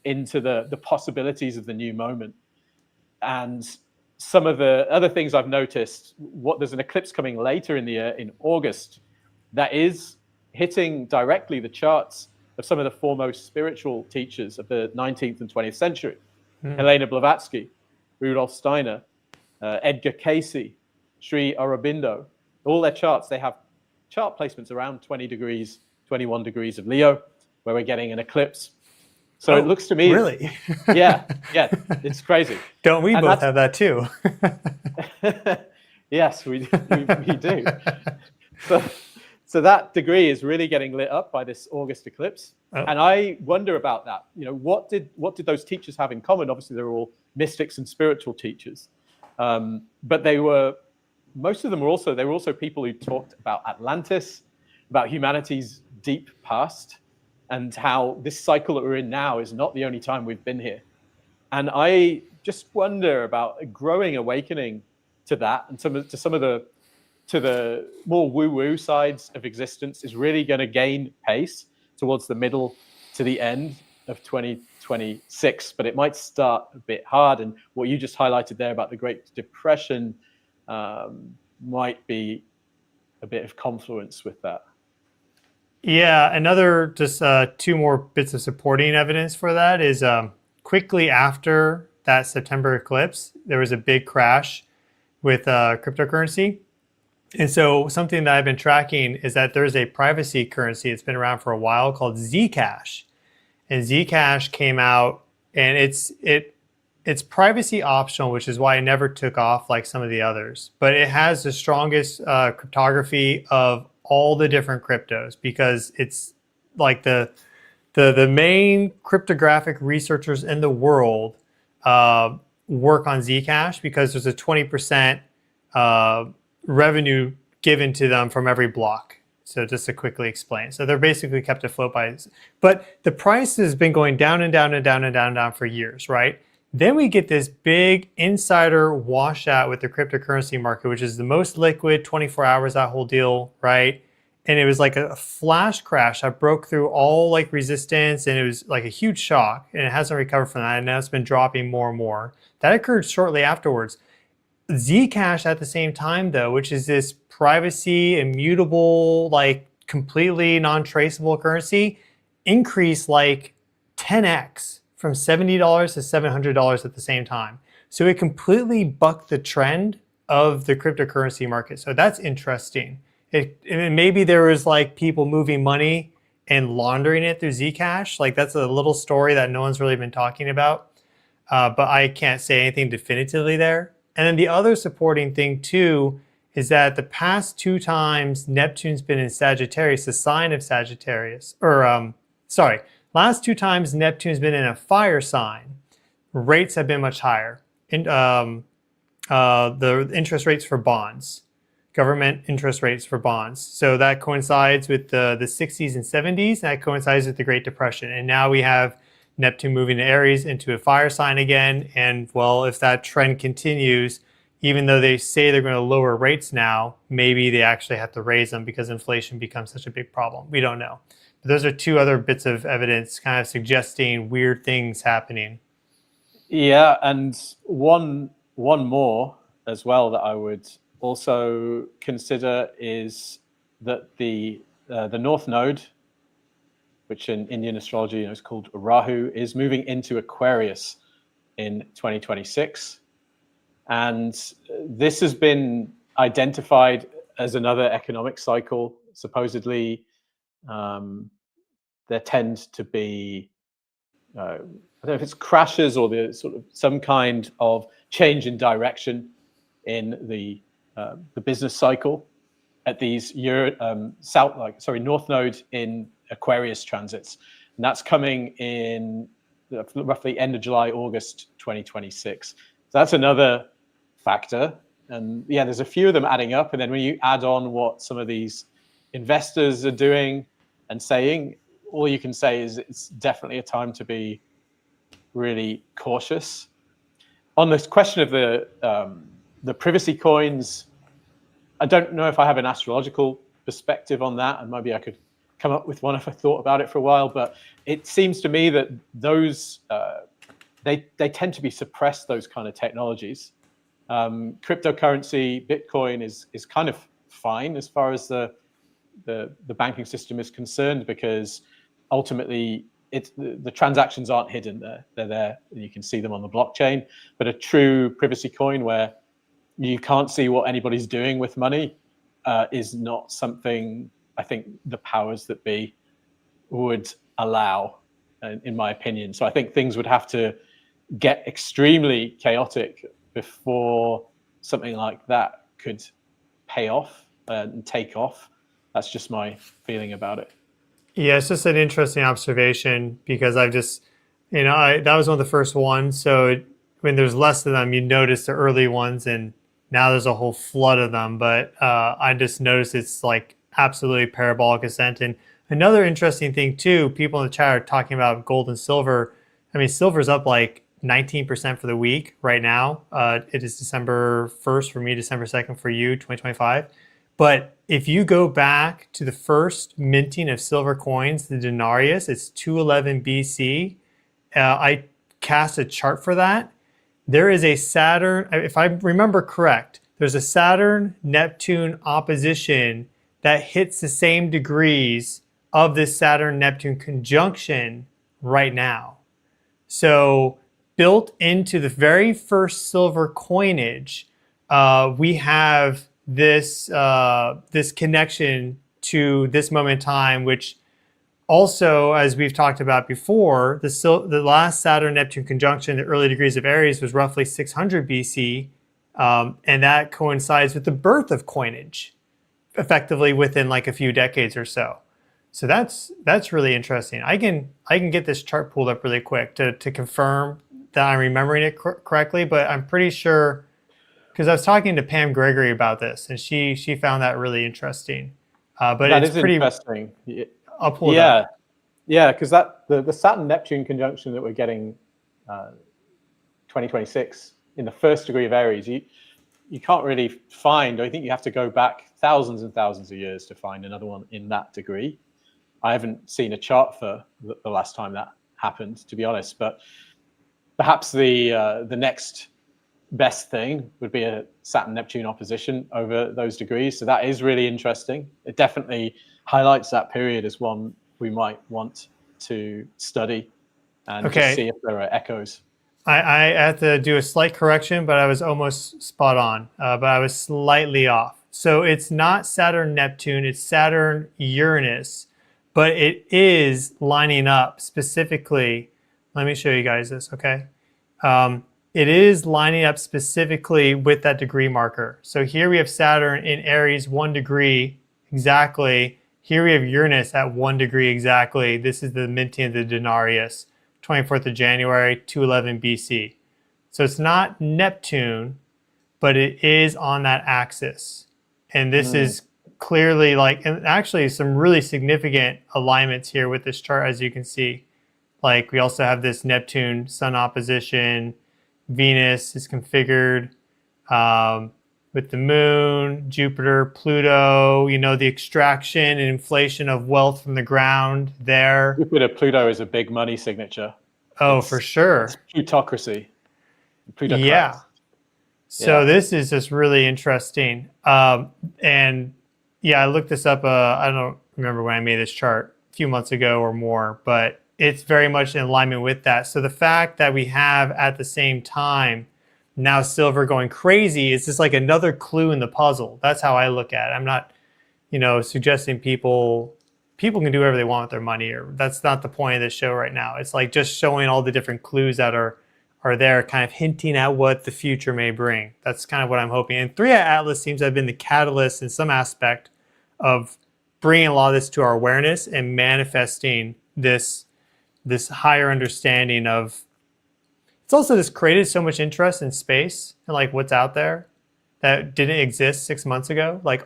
S2: into the possibilities of the new moment. And some of the other things I've noticed, there's an eclipse coming later in the year in August that is hitting directly the charts of some of the foremost spiritual teachers of the 19th and 20th century. Helena Blavatsky, Rudolf Steiner, Edgar Cayce, Sri Aurobindo. All their charts, they have chart placements around 20 degrees, 21 degrees of Leo, where we're getting an eclipse. So it looks to me...
S1: Really?
S2: yeah, it's crazy.
S1: Don't we both have that too?
S2: Yes, we do. So that degree is really getting lit up by this August eclipse. And I wonder about that. What did those teachers have in common? Obviously, they were all mystics and spiritual teachers. But most of them were also people who talked about Atlantis, about humanity's deep past, and how this cycle that we're in now is not the only time we've been here. And I just wonder about a growing awakening to that, and to some of the more woo-woo sides of existence is really going to gain pace towards the middle to the end of 2026. But it might start a bit hard. And what you just highlighted there about the Great Depression might be a bit of confluence with that.
S1: Yeah, another just two more bits of supporting evidence for that is quickly after that September eclipse, there was a big crash with cryptocurrency. And so something that I've been tracking is that there's a privacy currency that's been around for a while called Zcash. And Zcash came out, and it's privacy optional, which is why it never took off like some of the others. But it has the strongest cryptography of all the different cryptos, because it's like the main cryptographic researchers in the world work on Zcash, because there's a 20% revenue given to them from every block. So just to quickly explain. So they're basically kept afloat by, but the price has been going down and down and down and down and down for years, right? Then we get this big insider washout with the cryptocurrency market, which is the most liquid, 24 hours, that whole deal, right? And it was like a flash crash that broke through all like resistance, and it was like a huge shock, and it hasn't recovered from that, and now it's been dropping more and more. That occurred shortly afterwards. Zcash at the same time, though, which is this privacy, immutable, like completely non-traceable currency, increased like 10x from $70 to $700 at the same time. So it completely bucked the trend of the cryptocurrency market. So that's interesting. Maybe there was like people moving money and laundering it through Zcash. Like, that's a little story that no one's really been talking about, but I can't say anything definitively there. And then the other supporting thing too is that the past two times Neptune's been in Sagittarius, the sign of Sagittarius, last two times Neptune's been in a fire sign, rates have been much higher. The interest rates for bonds, government interest rates for bonds. So that coincides with the 60s and 70s. That coincides with the Great Depression. And now we have Neptune moving to Aries into a fire sign again. And well, if that trend continues, even though they say they're going to lower rates now, maybe they actually have to raise them because inflation becomes such a big problem. We don't know. But those are two other bits of evidence kind of suggesting weird things happening.
S2: Yeah, and one more as well that I would also consider is that the North Node, which in Indian astrology is called Rahu, is moving into Aquarius in 2026. And this has been identified as another economic cycle. Supposedly, there tend to be, I don't know if it's crashes or the sort of some kind of change in direction in the business cycle at these North Node in Aquarius transits, and that's coming in roughly end of July, August 2026. So that's another factor. And yeah, there's a few of them adding up. And then when you add on what some of these investors are doing and saying, all you can say is it's definitely a time to be really cautious. On this question of the privacy coins, I don't know if I have an astrological perspective on that, and maybe I could come up with one if I thought about it for a while, but it seems to me that those they tend to be suppressed, those kind of technologies. Cryptocurrency, Bitcoin is kind of fine as far as the banking system is concerned, because ultimately the transactions aren't hidden there. They're there and you can see them on the blockchain. But a true privacy coin where you can't see what anybody's doing with money is not something I think the powers that be would allow, in my opinion. So I think things would have to get extremely chaotic before something like that could pay off and take off. That's just my feeling about it.
S1: Yeah, it's just an interesting observation because I've just, that was one of the first ones. So when there's less of them, you notice the early ones, and now there's a whole flood of them. But I just noticed it's like absolutely parabolic ascent. And another interesting thing too, people in the chat are talking about gold and silver. I mean, silver's up like 19% for the week right now. It is December 1st for me, December 2nd for you, 2025. But if you go back to the first minting of silver coins, the denarius, it's 211 BC. I cast a chart for that. There is a Saturn, if I remember correct, there's a Saturn-Neptune opposition that hits the same degrees of this Saturn-Neptune conjunction right now. So built into the very first silver coinage, we have this connection to this moment in time, which also, as we've talked about before, the last Saturn-Neptune conjunction, the early degrees of Aries, was roughly 600 BC, and that coincides with the birth of coinage, effectively within like a few decades or so. So that's really interesting. I can get this chart pulled up really quick to confirm that I'm remembering it correctly, but I'm pretty sure, because I was talking to Pam Gregory about this, and she found that really interesting. But
S2: that
S1: it's
S2: is
S1: pretty
S2: interesting.
S1: I'll pull it up.
S2: Yeah, because the Saturn-Neptune conjunction that we're getting 2026 in the first degree of Aries, you can't really find. I think you have to go back thousands and thousands of years to find another one in that degree. I haven't seen a chart for the last time that happened, to be honest. But perhaps the next best thing would be a Saturn-Neptune opposition over those degrees. So that is really interesting. It definitely highlights that period as one we might want to study and just see if there are echoes.
S1: I had to do a slight correction, but I was almost spot on, but I was slightly off. So it's not Saturn-Neptune, it's Saturn-Uranus, but it is lining up specifically. Let me show you guys this, okay? It is lining up specifically with that degree marker. So here we have Saturn in Aries, 1 degree exactly. Here we have Uranus at 1 degree exactly. This is the minting of the denarius, 24th of January, 211 BC. So it's not Neptune, but it is on that axis. And this is clearly like, and actually some really significant alignments here with this chart, as you can see. Like we also have this Neptune Sun opposition. Venus is configured. with the moon, Jupiter, Pluto, the extraction and inflation of wealth from the ground there.
S2: Jupiter, Pluto is a big money signature.
S1: Oh, for sure.
S2: It's plutocracy. Plutocrats.
S1: Yeah. So this is just really interesting. And yeah, I looked this up. I don't remember when I made this chart, a few months ago or more, but it's very much in alignment with that. So the fact that we have at the same time now silver going crazy is just like another clue in the puzzle. That's how I look at it. I'm not, suggesting people can do whatever they want with their money, or that's not the point of this show right now. It's like just showing all the different clues that are there, kind of hinting at what the future may bring. That's kind of what I'm hoping. And 3i Atlas seems to have been the catalyst in some aspect of bringing a lot of this to our awareness and manifesting this higher understanding of. It's also just created so much interest in space and like what's out there that didn't exist 6 months ago. Like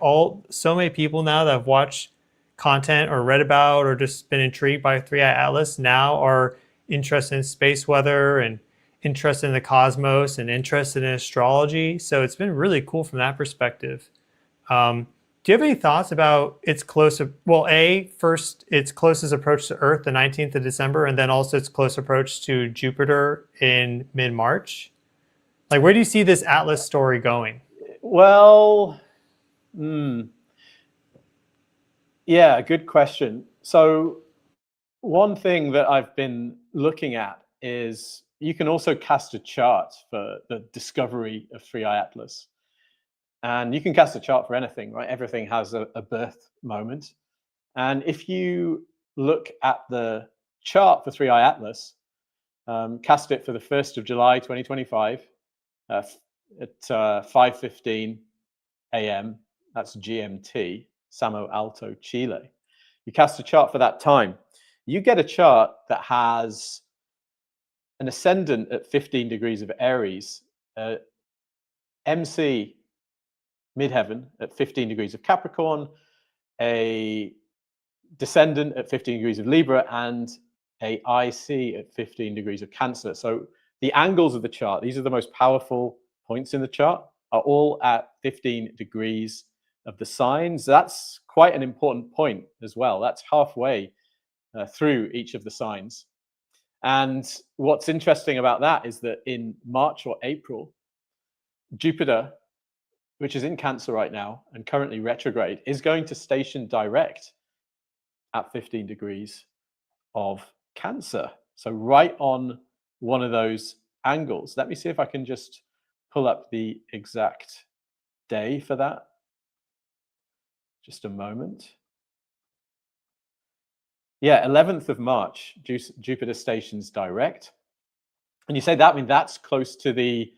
S1: so many people now that have watched content or read about or just been intrigued by 3i Atlas now are interested in space weather and interested in the cosmos and interested in astrology. So it's been really cool from that perspective. Do you have any thoughts about its closest approach to Earth, the 19th of December, and then also its close approach to Jupiter in mid-March? Like, where do you see this Atlas story going?
S2: Well, yeah, good question. So one thing that I've been looking at is you can also cast a chart for the discovery of 3i Atlas. And you can cast a chart for anything, right? Everything has a birth moment. And if you look at the chart for 3i Atlas, cast it for the 1st of July, 2025 at 5:15 a.m. That's GMT, Samo Alto, Chile. You cast a chart for that time. You get a chart that has an ascendant at 15 degrees of Aries, MC midheaven at 15 degrees of Capricorn, a descendant at 15 degrees of Libra, and a IC at 15 degrees of Cancer. So the angles of the chart, these are the most powerful points in the chart, are all at 15 degrees of the signs. That's quite an important point as well. That's halfway through each of the signs. And what's interesting about that is that in March or April, Jupiter, which is in Cancer right now and currently retrograde, is going to station direct at 15 degrees of Cancer. So right on one of those angles. Let me see if I can just pull up the exact day for that. Just a moment. Yeah, 11th of March, Jupiter stations direct. And you say that, I mean, that's close to the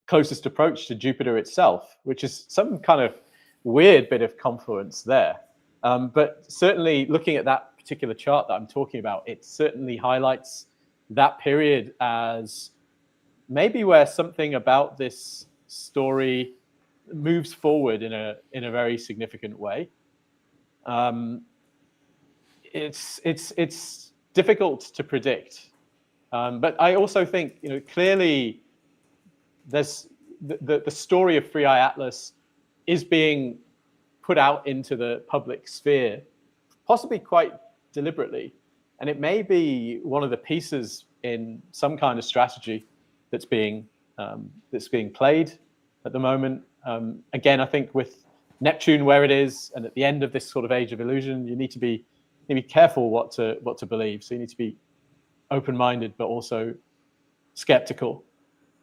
S2: closest approach to Jupiter itself, which is some kind of weird bit of confluence there. But certainly looking at that particular chart that I'm talking about, it certainly highlights that period as maybe where something about this story moves forward in a very significant way. It's difficult to predict, but I also think clearly there's the story of 3i Atlas is being put out into the public sphere, possibly quite deliberately, and it may be one of the pieces in some kind of strategy that's being played at the moment. Again, I think with Neptune where it is, and at the end of this sort of age of illusion, you need to be careful what to believe. So you need to be open-minded, but also skeptical.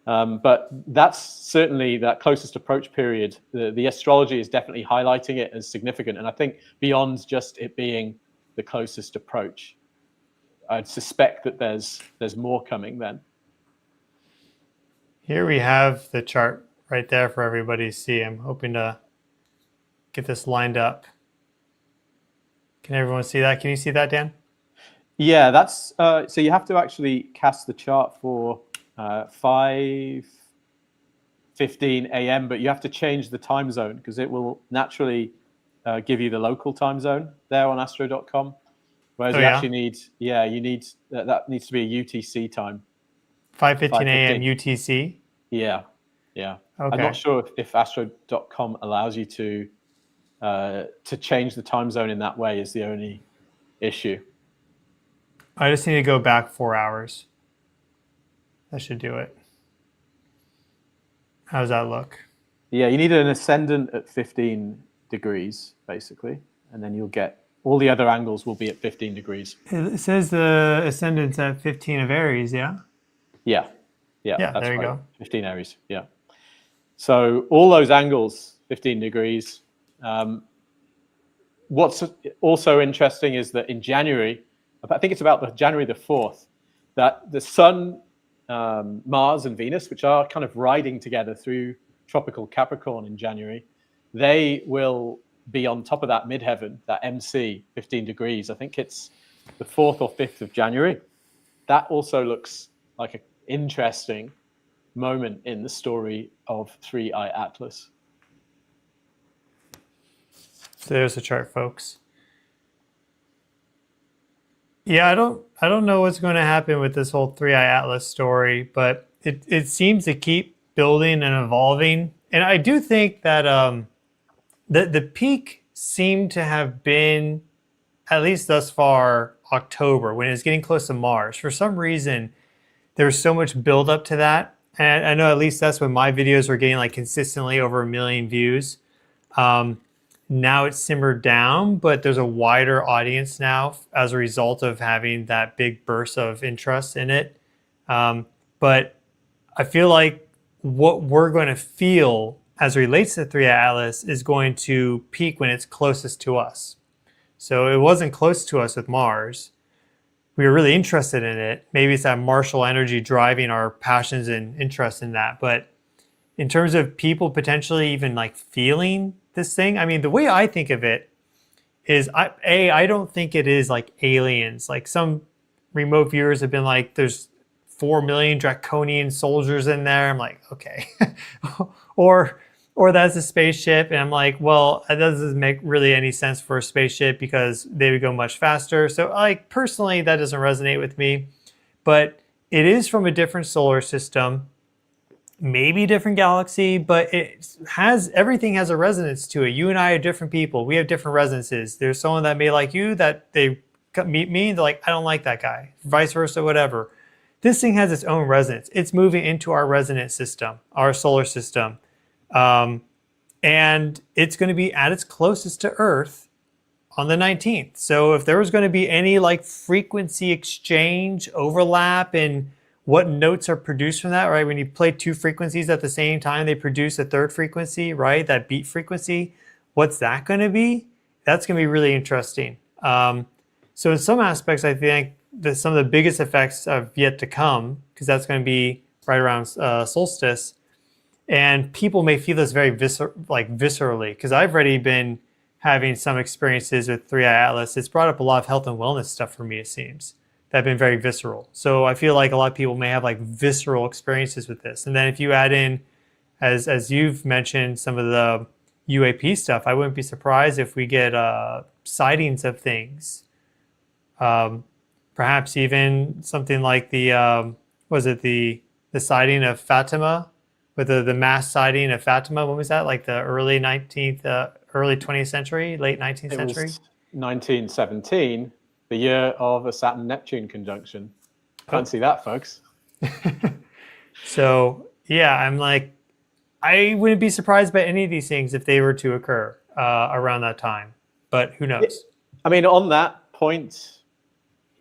S2: But that's certainly that closest approach period. The astrology is definitely highlighting it as significant, and I think beyond just it being the closest approach, I'd suspect that there's more coming then.
S1: Here we have the chart right there for everybody to see. I'm hoping to get this lined up. Can everyone see that? Can you see that, Dan?
S2: Yeah, that's so you have to actually cast the chart for 5:15 a.m., but you have to change the time zone because it will naturally give you the local time zone there on astro.com. Whereas you actually need, that needs to be a UTC time.
S1: 5:15 a.m. UTC?
S2: Yeah. Yeah.
S1: Okay.
S2: I'm not sure if astro.com allows you to change the time zone in that way is the only issue.
S1: I just need to go back 4 hours. That should do it. How does that look?
S2: Yeah, you need an ascendant at 15 degrees, basically, and then you'll get all the other angles will be at 15 degrees.
S1: It says the ascendant's at 15 of Aries, yeah?
S2: Yeah,
S1: Yeah,
S2: that's
S1: there you
S2: right.
S1: go.
S2: 15 Aries, yeah. So all those angles, 15 degrees. What's also interesting is that in January, I think it's about January the 4th, that the Sun, Mars, and Venus, which are kind of riding together through tropical Capricorn in January, they will be on top of that midheaven, that MC, 15 degrees. I think it's the 4th or 5th of January. That also looks like an interesting moment in the story of 3i Atlas.
S1: So there's the chart, folks. Yeah, I don't know what's going to happen with this whole 3i Atlas story, but it seems to keep building and evolving. And I do think that the peak seemed to have been, at least thus far, October, when it was getting close to Mars. For some reason, there was so much build up to that. And I know at least that's when my videos were getting like consistently over 1 million views. Now it's simmered down, but there's a wider audience now as a result of having that big burst of interest in it. But I feel like what we're going to feel as it relates to 3i Atlas is going to peak when it's closest to us. So it wasn't close to us with Mars. We were really interested in it. Maybe it's that martial energy driving our passions and interest in that. But in terms of people potentially even like feeling this thing, I mean, the way I think of it is, I don't think it is like aliens. Like some remote viewers have been like, there's 4 million draconian soldiers in there. I'm like, okay. or that's a spaceship. And I'm like, well, that doesn't make really any sense for a spaceship because they would go much faster. So like personally, that doesn't resonate with me. But it is from a different solar system, maybe a different galaxy, but everything has a resonance to it. You and I are different people. We have different resonances. There's someone that may like you that they meet me, they're like, I don't like that guy, vice versa, whatever. This thing has its own resonance. It's moving into our resonance system, our solar system. And it's going to be at its closest to Earth on the 19th. So if there was going to be any like frequency exchange overlap in what notes are produced from that, right? When you play two frequencies at the same time, they produce a third frequency, right? That beat frequency. What's that going to be? That's going to be really interesting. So in some aspects, I think that some of the biggest effects have yet to come, because that's going to be right around solstice. And people may feel this very viscerally, because I've already been having some experiences with 3i Atlas. It's brought up a lot of health and wellness stuff for me, it seems, that have been very visceral. So I feel like a lot of people may have like visceral experiences with this. And then if you add in, as you've mentioned, some of the UAP stuff, I wouldn't be surprised if we get sightings of things. Perhaps even something like the sighting of Fatima, with the mass sighting of Fatima. When was that? Like the early 20th century, late 19th century?
S2: It was 1917, the year of a Saturn-Neptune conjunction. Fancy that, folks.
S1: So yeah, I'm like, I wouldn't be surprised by any of these things if they were to occur around that time, but who knows?
S2: I mean, on that point,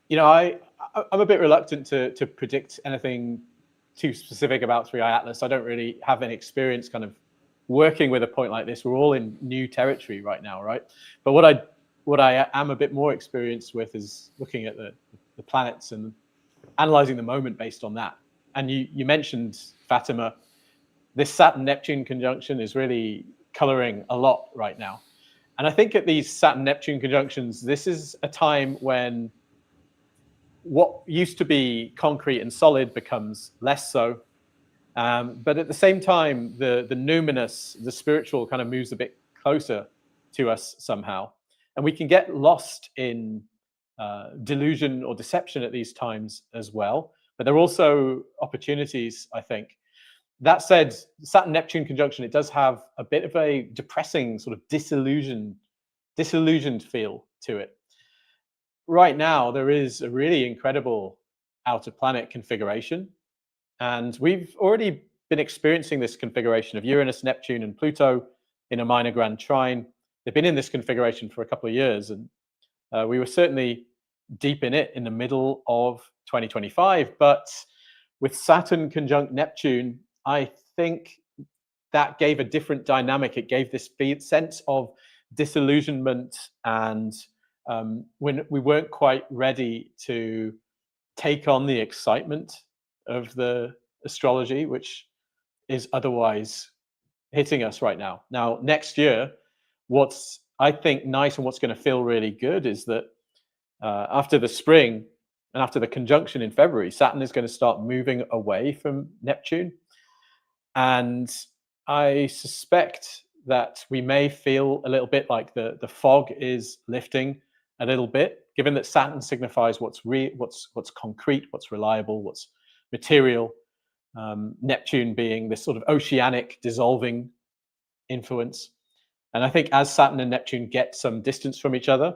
S2: you know, I'm a bit reluctant to predict anything too specific about 3i Atlas. I don't really have any experience kind of working with a point like this. We're all in new territory right now, right? But what I am a bit more experienced with is looking at the planets and analyzing the moment based on that. And you mentioned Fatima. This Saturn-Neptune conjunction is really coloring a lot right now. And I think at these Saturn-Neptune conjunctions, this is a time when what used to be concrete and solid becomes less so. But at the same time, the numinous, the spiritual kind of moves a bit closer to us somehow. And we can get lost in delusion or deception at these times as well. But there are also opportunities, I think. That said, Saturn-Neptune conjunction, it does have a bit of a depressing, sort of disillusioned feel to it. Right now, there is a really incredible outer planet configuration, and we've already been experiencing this configuration of Uranus, Neptune, and Pluto in a minor grand trine. They've been in this configuration for a couple of years, and we were certainly deep in it in the middle of 2025. But with Saturn conjunct Neptune, I think that gave a different dynamic. It gave this sense of disillusionment, and when we weren't quite ready to take on the excitement of the astrology, which is otherwise hitting us right now. Now, next year, what's I think nice and what's going to feel really good is that after the spring and after the conjunction in February, Saturn is going to start moving away from Neptune. And I suspect that we may feel a little bit like the fog is lifting a little bit, given that Saturn signifies what's concrete, what's reliable, what's material. Neptune being this sort of oceanic dissolving influence. And I think as Saturn and Neptune get some distance from each other,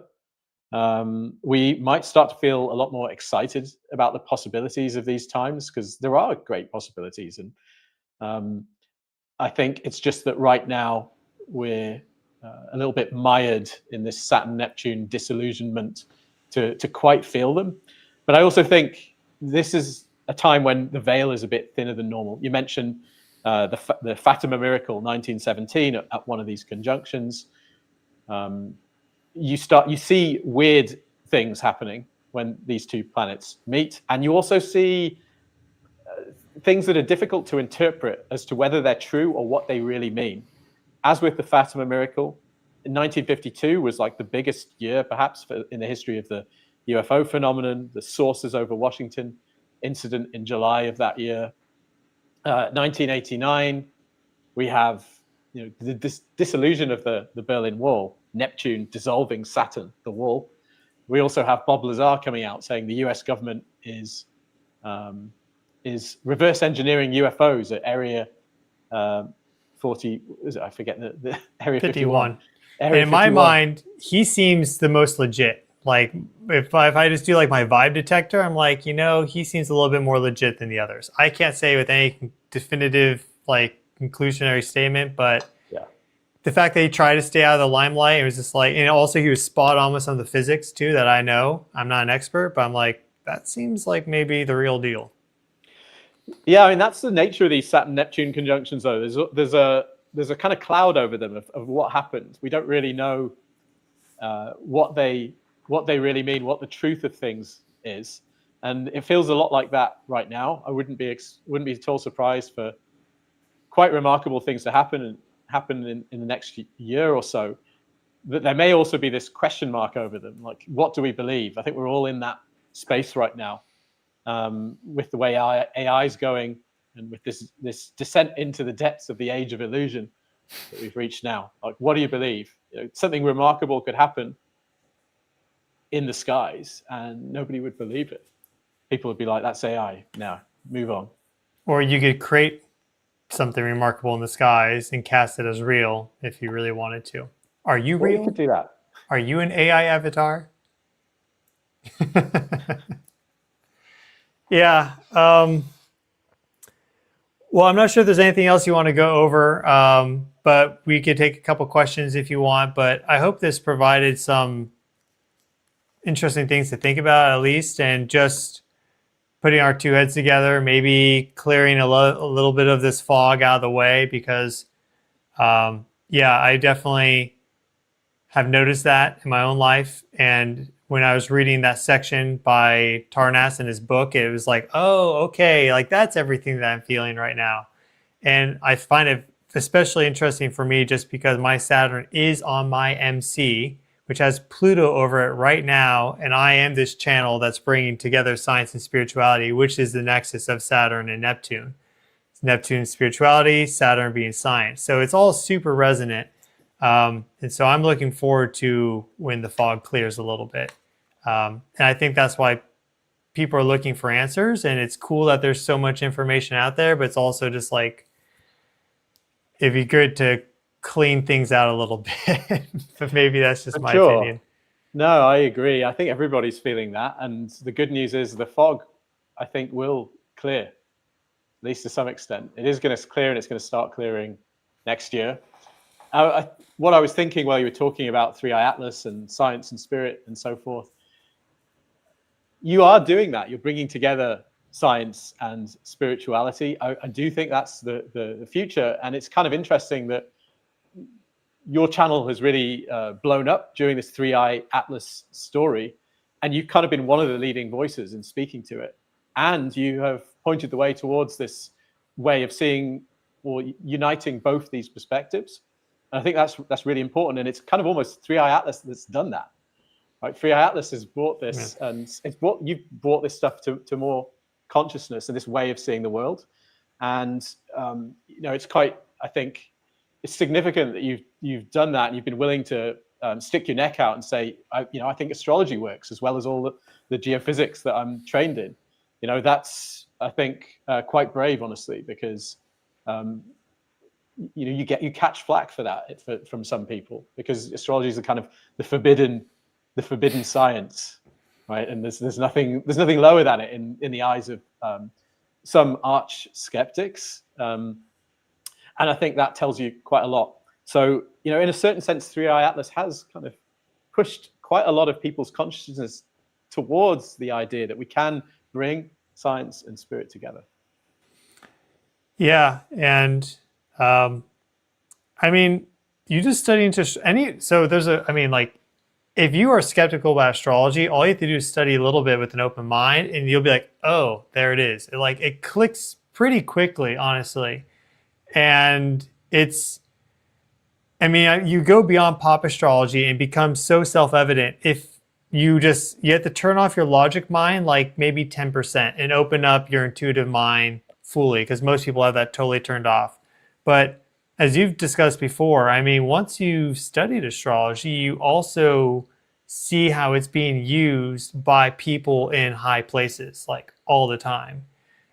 S2: we might start to feel a lot more excited about the possibilities of these times, because there are great possibilities. And I think it's just that right now we're a little bit mired in this Saturn-Neptune disillusionment to quite feel them. But I also think this is a time when the veil is a bit thinner than normal. You mentioned the Fatima miracle, 1917, at one of these conjunctions. You see weird things happening when these two planets meet, and you also see things that are difficult to interpret as to whether they're true or what they really mean. As with the Fatima miracle, 1952 was like the biggest year perhaps in the history of the UFO phenomenon. The saucers over Washington incident in July of that year. 1989, we have the dissolution of the Berlin Wall, Neptune dissolving Saturn, the wall. We also have Bob Lazar coming out saying the US government is reverse engineering UFOs at area 40, I forget the area 51.
S1: And in my mind, he seems the most legit. Like if I just do like my vibe detector, I'm like, he seems a little bit more legit than the others. I can't say with any definitive like conclusionary statement, but
S2: yeah,
S1: the fact that he tried to stay out of the limelight, it was just like, and also he was spot on with some of the physics too that I know. I'm not an expert, but I'm like, that seems like maybe the real deal.
S2: Yeah, I mean that's the nature of these Saturn-Neptune conjunctions, though. There's a kind of cloud over them of what happened. We don't really know what they really mean, what the truth of things is, and it feels a lot like that right now. I wouldn't be at all surprised for quite remarkable things to happen in the next year or so. But there may also be this question mark over them, like what do we believe? I think we're all in that space right now. With the way AI is going, and with this descent into the depths of the age of illusion that we've reached now, like what do you believe? Something remarkable could happen in the skies, and nobody would believe it. People would be like, "That's AI. Now move on."
S1: Or you could create something remarkable in the skies and cast it as real if you really wanted to. Are you real?
S2: You could do that.
S1: Are you an AI avatar? Yeah. Well, I'm not sure if there's anything else you want to go over, but we could take a couple questions if you want. But I hope this provided some interesting things to think about, at least, and just putting our two heads together, maybe clearing a little bit of this fog out of the way, because, yeah, I definitely have noticed that in my own life. And when I was reading that section by Tarnas in his book, it was like, oh, okay, like that's everything that I'm feeling right now. And I find it especially interesting for me just because my Saturn is on my MC, which has Pluto over it right now. And I am this channel that's bringing together science and spirituality, which is the nexus of Saturn and Neptune. It's Neptune spirituality, Saturn being science. So it's all super resonant. And so I'm looking forward to when the fog clears a little bit. And I think that's why people are looking for answers. And it's cool that there's so much information out there, but it's also just like, it'd be good to clean things out a little bit. But maybe that's just
S2: For
S1: my
S2: sure.
S1: opinion.
S2: No, I agree. I think everybody's feeling that. And the good news is the fog, I think, will clear, at least to some extent. It is going to clear, and it's going to start clearing next year. What I was thinking while you were talking about Three Eye Atlas and science and spirit and so forth, you are doing that. You're bringing together science and spirituality. I do think that's the future. And it's kind of interesting that your channel has really blown up during this Three Eye Atlas story. And you've kind of been one of the leading voices in speaking to it. And you have pointed the way towards this way of seeing or uniting both these perspectives. And I think that's really important. And it's kind of almost Three Eye Atlas that's done that. Right? Three Eye Atlas has brought this, and you've brought this stuff to more consciousness and this way of seeing the world. And it's quite, I think, it's significant that you've done that, and you've been willing to stick your neck out and say, I think astrology works as well as all the geophysics that I'm trained in. That's, I think, quite brave, honestly, because you catch flack for that from some people, because astrology is the kind of the forbidden science, right? And there's nothing lower than it in the eyes of some arch skeptics, and I think that tells you quite a lot. So in a certain sense, Three Eye Atlas has kind of pushed quite a lot of people's consciousness towards the idea that we can bring science and spirit together.
S1: Yeah, and I mean, you just study into so there's if you are skeptical about astrology, all you have to do is study a little bit with an open mind, and you'll be like, oh, there it is. It clicks pretty quickly, honestly. And you go beyond pop astrology and become so self-evident if you have to turn off your logic mind like maybe 10% and open up your intuitive mind fully, because most people have that totally turned off. But as you've discussed before, once you've studied astrology, you also see how it's being used by people in high places, like all the time.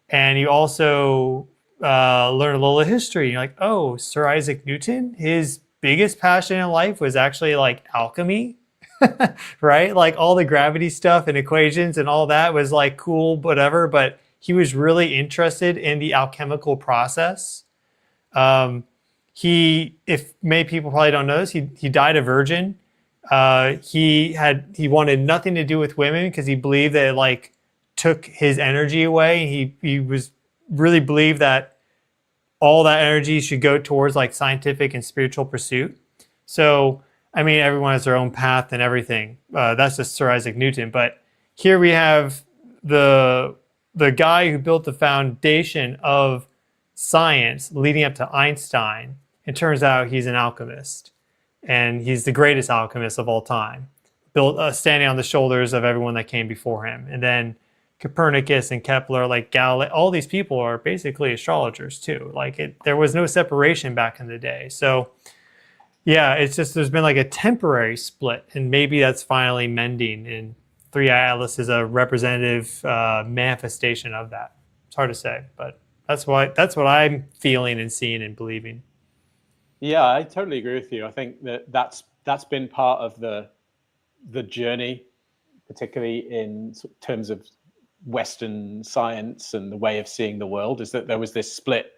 S1: And you also learn a little history. You're like, oh, Sir Isaac Newton, his biggest passion in life was actually like alchemy, right? Like all the gravity stuff and equations and all that was like cool, whatever. But he was really interested in the alchemical process. If many people probably don't know this, he died a virgin. He wanted nothing to do with women because he believed that it took his energy away. He was really believed that all that energy should go towards scientific and spiritual pursuit. So everyone has their own path and everything. That's just Sir Isaac Newton. But here we have the guy who built the foundation of science leading up to Einstein. It turns out he's an alchemist, and he's the greatest alchemist of all time, standing on the shoulders of everyone that came before him. And then Copernicus and Kepler, Galileo, all these people are basically astrologers too. There was no separation back in the day. So yeah, it's just there's been a temporary split, and maybe that's finally mending. And Three Eye Atlas is a representative manifestation of that. It's hard to say, but that's what I'm feeling and seeing and believing.
S2: Yeah, I totally agree with you. I think that's been part of the journey, particularly in terms of Western science and the way of seeing the world, is that there was this split.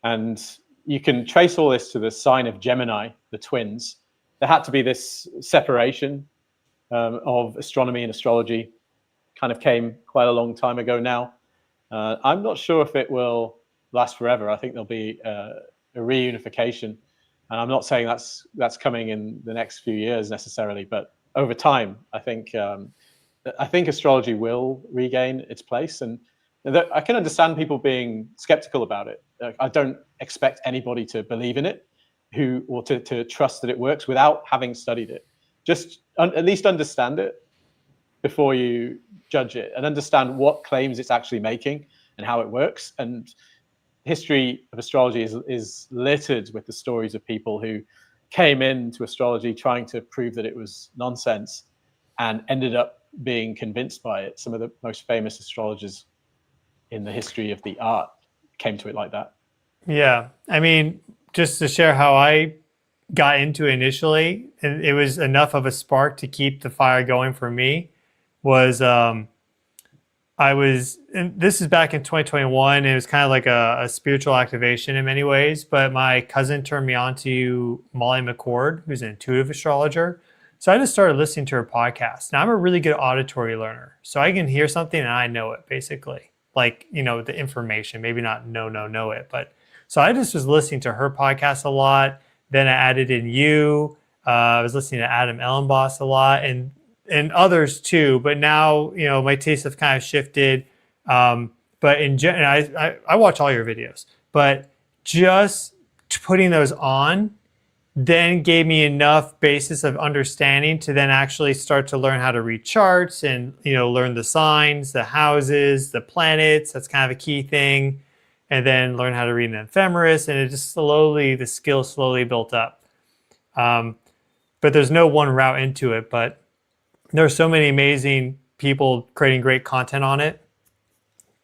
S2: And you can trace all this to the sign of Gemini, the twins. There had to be this separation of astronomy and astrology. Kind of came quite a long time ago now. I'm not sure if it will last forever. I think there'll be a reunification. And I'm not saying that's coming in the next few years necessarily, but over time, I think astrology will regain its place. And I can understand people being skeptical about it. I don't expect anybody to believe in it or to trust that it works without having studied it. Just at least understand it before you judge it, and understand what claims it's actually making and how it works. And history of astrology is littered with the stories of people who came into astrology trying to prove that it was nonsense and ended up being convinced by it. Some of the most famous astrologers in the history of the art came to it like that.
S1: Yeah. just to share how I got into it initially, and it was enough of a spark to keep the fire going for me, was and this is back in 2021. It was kind of like a spiritual activation in many ways, but my cousin turned me on to Molly McCord, who's an intuitive astrologer. So I just started listening to her podcast. Now I'm a really good auditory learner. So I can hear something and I know it basically. Like, the information, maybe not know it. But so I just was listening to her podcast a lot. Then I added in you. I was listening to Adam Ellenboss a lot and others too. But now, my tastes have kind of shifted. But in general, I watch all your videos, but just putting those on then gave me enough basis of understanding to then actually start to learn how to read charts and learn the signs, the houses, the planets. That's kind of a key thing. And then learn how to read an ephemeris, and it just the skill slowly built up. But there's no one route into it, but there are so many amazing people creating great content on it.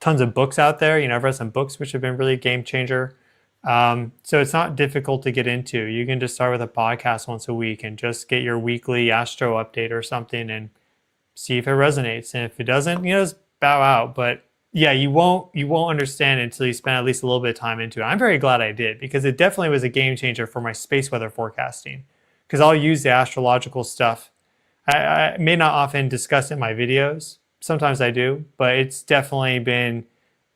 S1: Tons of books out there. I've read some books which have been really game changer. So it's not difficult to get into. You can just start with a podcast once a week and just get your weekly astro update or something and see if it resonates. And if it doesn't, just bow out. But yeah, you won't understand it until you spend at least a little bit of time into it. I'm very glad I did, because it definitely was a game changer for my space weather forecasting, because I'll use the astrological stuff. I may not often discuss it in my videos. Sometimes I do, but it's definitely been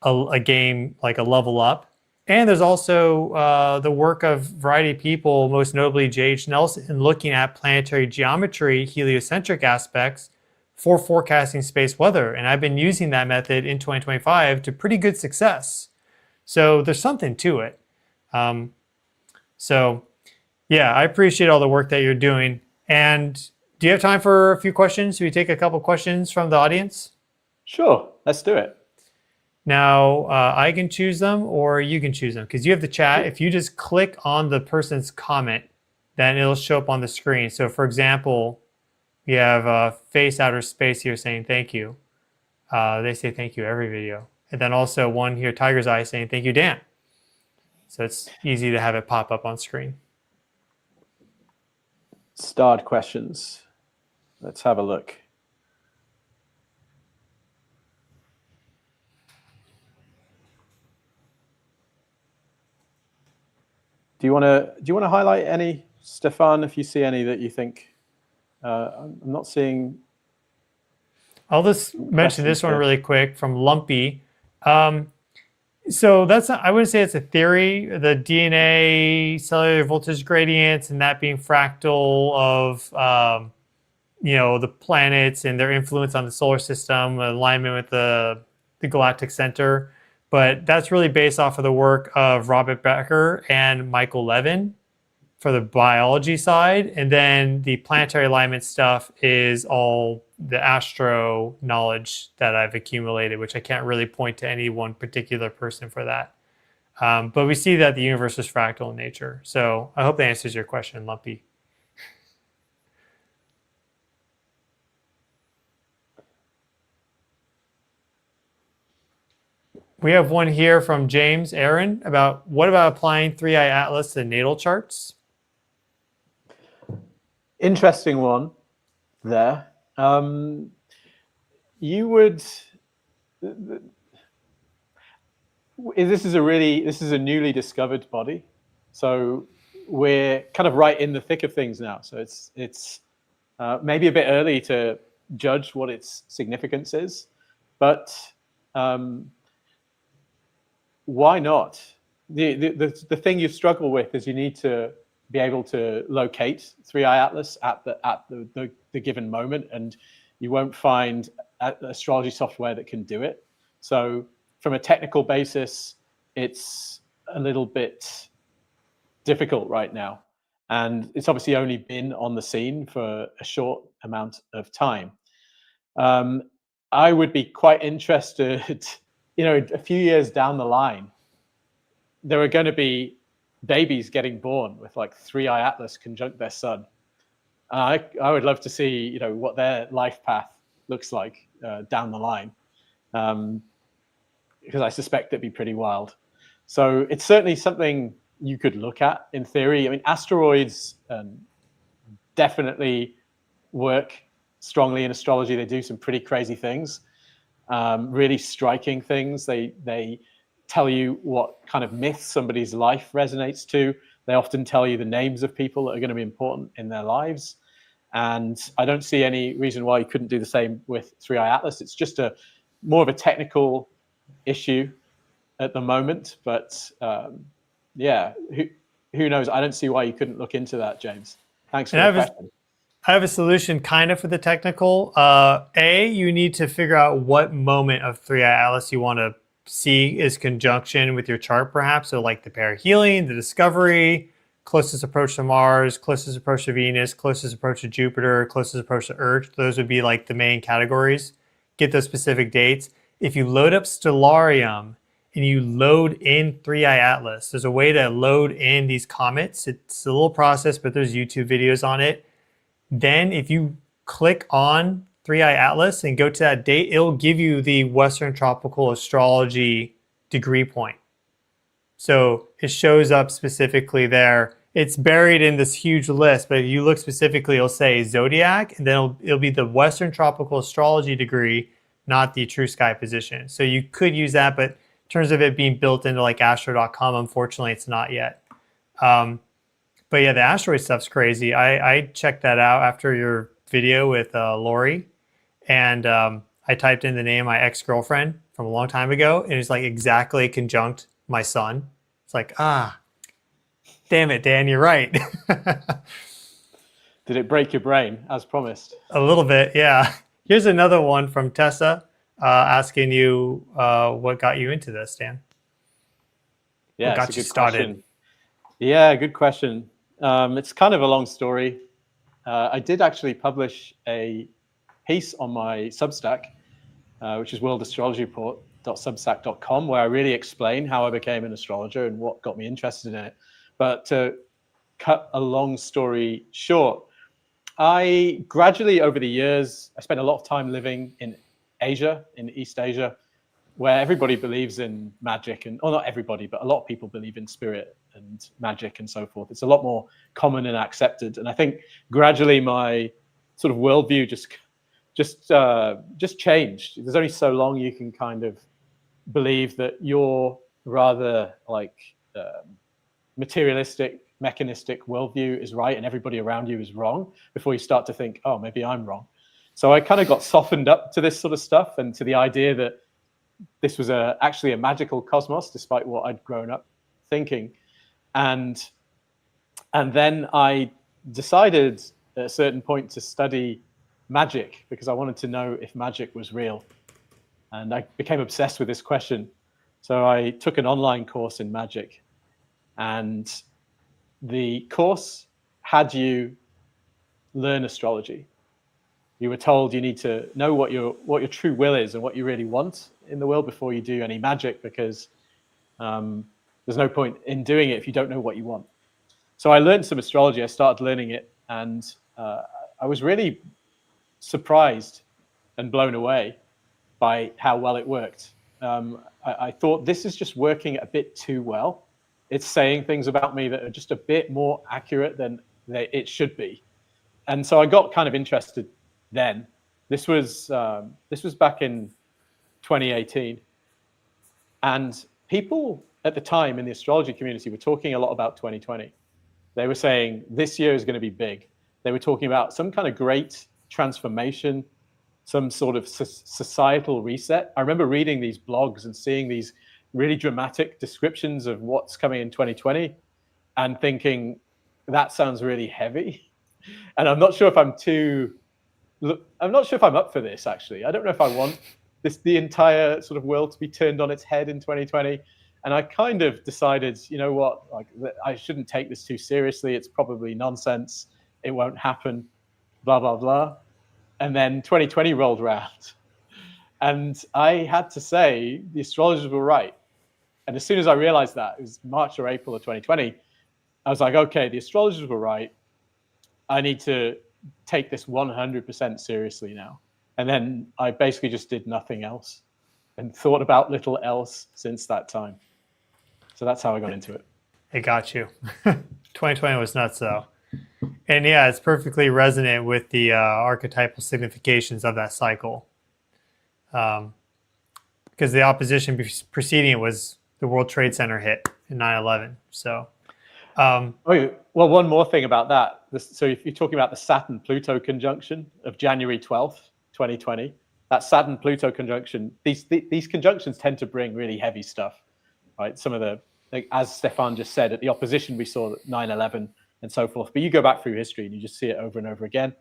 S1: a game, like a level up. And there's also the work of a variety of people, most notably J.H. Nelson, looking at planetary geometry, heliocentric aspects for forecasting space weather. And I've been using that method in 2025 to pretty good success. So there's something to it. So yeah, I appreciate all the work that you're doing. And do you have time for a few questions? Should we take a couple questions from the audience?
S2: Sure, let's do it.
S1: Now, I can choose them or you can choose them, because you have the chat. If you just click on the person's comment, then it'll show up on the screen. So for example, we have Face Outer Space here saying thank you. They say thank you every video. And then also one here, Tiger's Eye, saying thank you, Dan. So it's easy to have it pop up on screen.
S2: Starred questions. Let's have a look. Do you want to highlight any, Stefan, if you see any that you think I'm not seeing?
S1: I'll just mention this one really quick from Lumpy. So that's not, I wouldn't say it's a theory. The DNA cellular voltage gradients and that being fractal of the planets and their influence on the solar system, alignment with the galactic center. But that's really based off of the work of Robert Becker and Michael Levin for the biology side. And then the planetary alignment stuff is all the astro knowledge that I've accumulated, which I can't really point to any one particular person for that. But we see that the universe is fractal in nature. So I hope that answers your question, Lumpy. We have one here from James Aaron about what about applying 3i Atlas to natal charts?
S2: Interesting one there. You would. This is a newly discovered body, so we're kind of right in the thick of things now. So it's maybe a bit early to judge what its significance is, but why not? The thing you struggle with is you need to be able to locate 3i Atlas at the given moment, and you won't find astrology software that can do it. So from a technical basis, it's a little bit difficult right now. And it's obviously only been on the scene for a short amount of time. I would be quite interested, a few years down the line, there are going to be babies getting born with like 3i Atlas conjunct their sun. I would love to see, what their life path looks like down the line, because I suspect it'd be pretty wild. So it's certainly something you could look at in theory. I mean, asteroids definitely work strongly in astrology. They do some pretty crazy things, really striking things. They tell you what kind of myth somebody's life resonates to. They often tell you the names of people that are going to be important in their lives. And I don't see any reason why you couldn't do the same with Three-Eye Atlas. It's just more of a technical issue at the moment. But yeah, who knows? I don't see why you couldn't look into that, James. Thanks for the question.
S1: I have a solution kind of for the technical. You need to figure out what moment of Three-Eye Atlas you want to see is conjunction with your chart, perhaps. So like the perihelion, the discovery, closest approach to Mars, closest approach to Venus, closest approach to Jupiter, closest approach to Earth. Those would be like the main categories. Get those specific dates. If you load up Stellarium and you load in Three-Eye Atlas, there's a way to load in these comets. It's a little process, but there's YouTube videos on it. Then if you click on Three-Eye Atlas and go to that date, it'll give you the Western Tropical Astrology degree point. So it shows up specifically there. It's buried in this huge list, but if you look specifically, it'll say Zodiac, and then it'll be the Western Tropical Astrology degree, not the true sky position. So you could use that, but in terms of it being built into like astro.com, unfortunately, it's not yet. But yeah, the asteroid stuff's crazy. I checked that out after your video with Lori, and I typed in the name of my ex-girlfriend from a long time ago, and it's like exactly conjunct my sun. It's like, damn it, Dan, you're right.
S2: Did it break your brain as promised?
S1: A little bit, yeah. Here's another one from Tessa asking you what got you into this, Dan?
S2: Yeah,
S1: what got you started?
S2: Question. Yeah, good question. It's kind of a long story. I did actually publish a piece on my Substack, which is worldastrologyreport.substack.com, where I really explain how I became an astrologer and what got me interested in it. But to cut a long story short, I gradually, over the years, I spent a lot of time living in Asia, in East Asia, where everybody believes in magic, and, or not everybody, but a lot of people believe in spirit and magic and so forth. It's a lot more common and accepted. And I think gradually my sort of worldview just changed. There's only so long you can kind of believe that your rather like materialistic, mechanistic worldview is right and everybody around you is wrong before you start to think, oh, maybe I'm wrong. So I kind of got softened up to this sort of stuff and to the idea that this was actually a magical cosmos, despite what I'd grown up thinking. And then I decided at a certain point to study magic because I wanted to know if magic was real. And I became obsessed with this question. So I took an online course in magic, and the course had you learn astrology. You were told you need to know what your true will is and what you really want in the world before you do any magic, because there's no point in doing it if you don't know what you want. So I learned some astrology. I started learning it, and I was really surprised and blown away by how well it worked. I thought, this is just working a bit too well. It's saying things about me that are just a bit more accurate than it should be. And so I got kind of interested then. This was back in 2018. And people at the time in the astrology community were talking a lot about 2020. They were saying this year is going to be big. They were talking about some kind of great transformation, some sort of societal reset. I remember reading these blogs and seeing these really dramatic descriptions of what's coming in 2020 and thinking, that sounds really heavy. And I'm not sure if I'm up for this, actually. I don't know if I want the entire sort of world to be turned on its head in 2020. And I kind of decided, you know what, like, I shouldn't take this too seriously. It's probably nonsense. It won't happen, blah, blah, blah. And then 2020 rolled around. And I had to say, the astrologers were right. And as soon as I realized that, it was March or April of 2020, I was like, okay, the astrologers were right. I need to take this 100% seriously now. And then I basically just did nothing else and thought about little else since that time. So that's how I got into it.
S1: It got you. 2020 was nuts, though. And yeah, it's perfectly resonant with the archetypal significations of that cycle. Because the opposition preceding it was the World Trade Center hit in 9/11. So,
S2: Oh, well, one more thing about that. So if you're talking about the Saturn-Pluto conjunction of January 12th, 2020, that Saturn-Pluto conjunction, these conjunctions tend to bring really heavy stuff, right? Some of the, like, as Stefan just said, at the opposition, we saw 9/11 and so forth. But you go back through history and you just see it over and over again.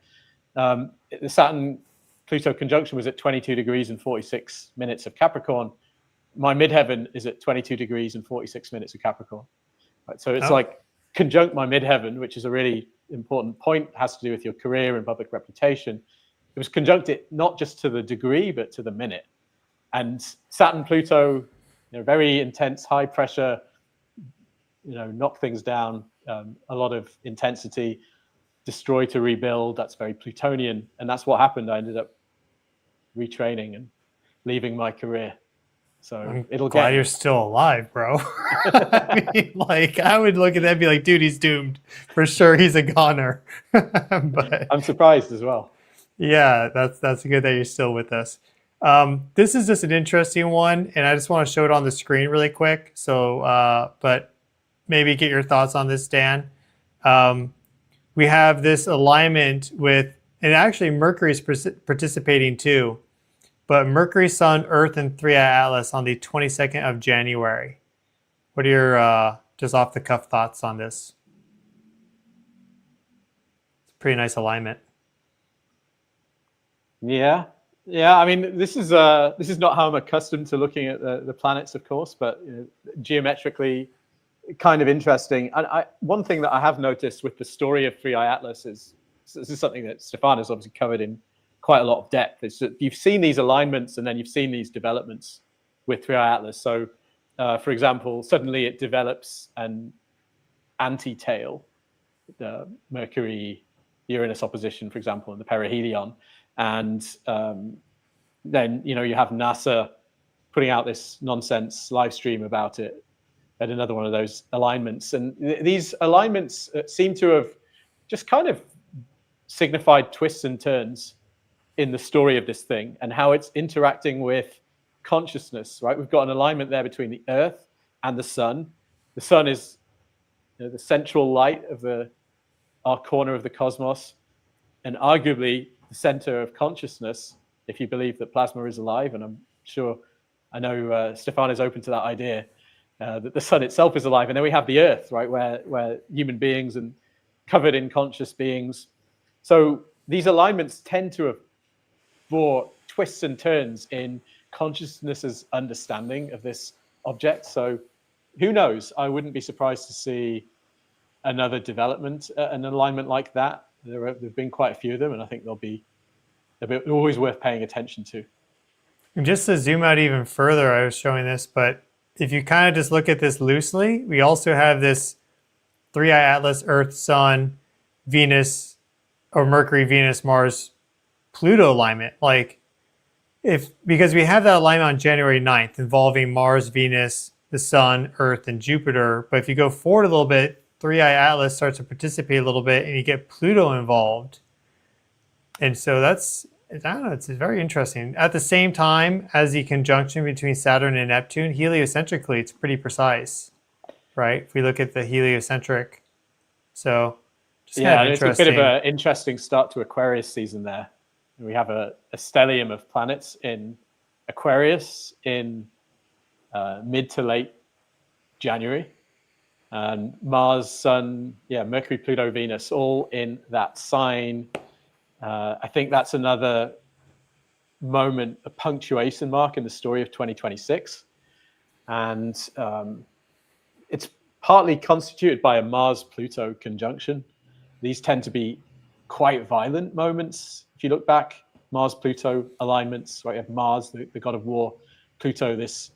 S2: The Saturn-Pluto conjunction was at 22 degrees and 46 minutes of Capricorn. My midheaven is at 22 degrees and 46 minutes of Capricorn. Right? So it's like conjunct my midheaven, which is a really important point, has to do with your career and public reputation. It was conjuncted not just to the degree, but to the minute. And Saturn, Pluto, very intense, high pressure, knock things down, a lot of intensity, destroy to rebuild. That's very Plutonian. And that's what happened. I ended up retraining and leaving my career. So it'll
S1: glad you're still alive, bro. I mean, like, I would look at that and be like, dude, he's doomed. For sure, he's a goner. But
S2: I'm surprised as well.
S1: Yeah, that's good that you're still with us. This is just an interesting one, and I just want to show it on the screen really quick. So, but maybe get your thoughts on this, Dan. We have this alignment with, and actually Mercury's participating too, but Mercury, Sun, Earth, and 3i Atlas on the 22nd of January. What are your just off the cuff thoughts on this? It's a pretty nice alignment.
S2: Yeah. I mean, this is not how I'm accustomed to looking at the planets, of course, but geometrically, kind of interesting. And one thing that I have noticed with the story of 3i Atlas is, this is something that Stefan has obviously covered in quite a lot of depth. It's that you've seen these alignments and then you've seen these developments with 3i Atlas. So, for example, suddenly it develops an anti-tail, the Mercury-Uranus opposition, for example, in the perihelion. And then, you have NASA putting out this nonsense live stream about it at another one of those alignments. And these alignments seem to have just kind of signified twists and turns in the story of this thing and how it's interacting with consciousness, right? We've got an alignment there between the Earth and the Sun. The Sun is the central light of our corner of the cosmos, and arguably the center of consciousness, if you believe that plasma is alive. And I know Stefan is open to that idea, that the Sun itself is alive. And then we have the Earth, right, where human beings and covered in conscious beings. So these alignments tend to have brought twists and turns in consciousness's understanding of this object. So who knows? I wouldn't be surprised to see another development, an alignment like that. There've been quite a few of them, and I think they'll be always worth paying attention to.
S1: And just to zoom out even further, I was showing this, but if you kind of just look at this loosely, we also have this 3i Atlas, Earth, Sun, Venus, or Mercury, Venus, Mars, Pluto alignment. Like, because we have that alignment on January 9th involving Mars, Venus, the Sun, Earth, and Jupiter. But if you go forward a little bit, 3i Atlas starts to participate a little bit, and you get Pluto involved. And so I don't know, it's very interesting. At the same time as the conjunction between Saturn and Neptune, heliocentrically, it's pretty precise, right? If we look at the heliocentric. So just
S2: yeah,
S1: kind of
S2: it's a bit of an interesting start to Aquarius season there. We have a stellium of planets in Aquarius in mid to late January. And Mars, Sun, Mercury, Pluto, Venus, all in that sign. I think that's another moment, a punctuation mark in the story of 2026. And it's partly constituted by a Mars-Pluto conjunction. These tend to be quite violent moments. If you look back, Mars-Pluto alignments, right? You have Mars, the god of war, Pluto, this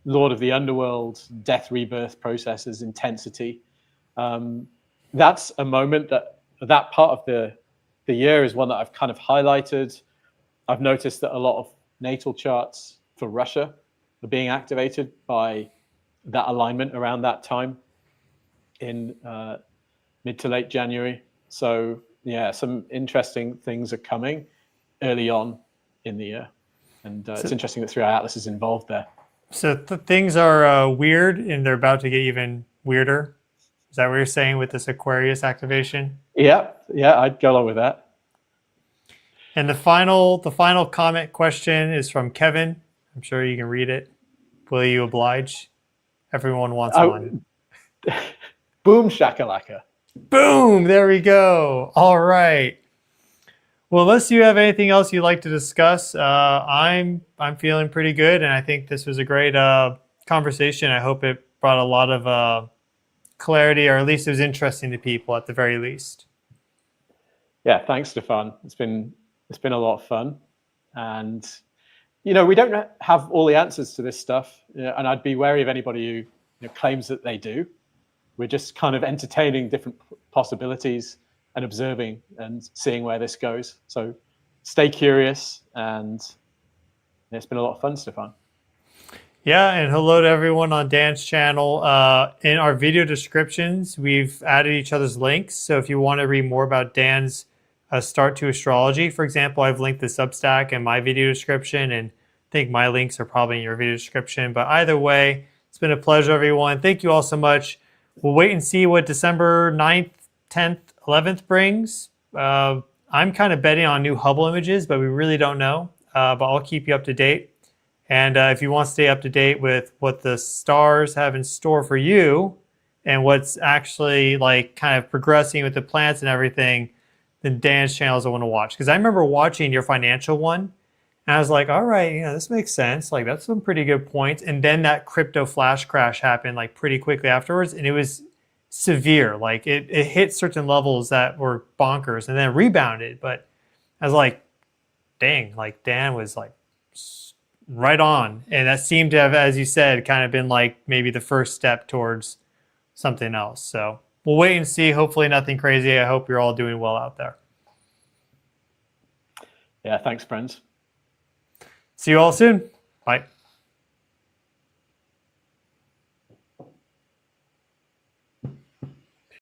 S2: lord of the underworld, death, rebirth processes, intensity. That's a moment that part of the year is one that I've kind of highlighted. I've noticed that a lot of natal charts for Russia are being activated by that alignment around that time. in mid to late January. So yeah, some interesting things are coming early on in the year. And it's interesting that 3i Atlas is involved there.
S1: So things are weird, and they're about to get even weirder. Is that what you're saying with this Aquarius activation?
S2: Yeah, I'd go along with that.
S1: And the final comment question is from Kevin. I'm sure you can read it. Will you oblige? Everyone wants one.
S2: Boom shakalaka.
S1: Boom! There we go. All right. Well, unless you have anything else you'd like to discuss, I'm feeling pretty good, and I think this was a great conversation. I hope it brought a lot of clarity, or at least it was interesting to people at the very least.
S2: Yeah, thanks, Stefan. It's been a lot of fun, and we don't have all the answers to this stuff, and I'd be wary of anybody who claims that they do. We're just kind of entertaining different possibilities and observing and seeing where this goes. So stay curious, and it's been a lot of fun, Stefan.
S1: Yeah, and hello to everyone on Dan's channel. In our video descriptions, we've added each other's links. So if you want to read more about Dan's start to astrology, for example, I've linked the Substack in my video description, and I think my links are probably in your video description. But either way, it's been a pleasure, everyone. Thank you all so much. We'll wait and see what December 9th, 10th, 11th brings. I'm kind of betting on new Hubble images, but we really don't know. But I'll keep you up to date. And if you want to stay up to date with what the stars have in store for you and what's actually like kind of progressing with the planets and everything, then Dan's channel is the one to watch. Because I remember watching your financial one, and I was like, all right, this makes sense. Like, that's some pretty good points. And then that crypto flash crash happened like pretty quickly afterwards, and it was severe. Like it hit certain levels that were bonkers and then rebounded. But I was like, dang, like Dan was like right on. And that seemed to have, as you said, kind of been like maybe the first step towards something else. So we'll wait and see. Hopefully nothing crazy. I hope you're all doing well out there.
S2: Yeah, thanks, friends.
S1: See you all soon. Bye.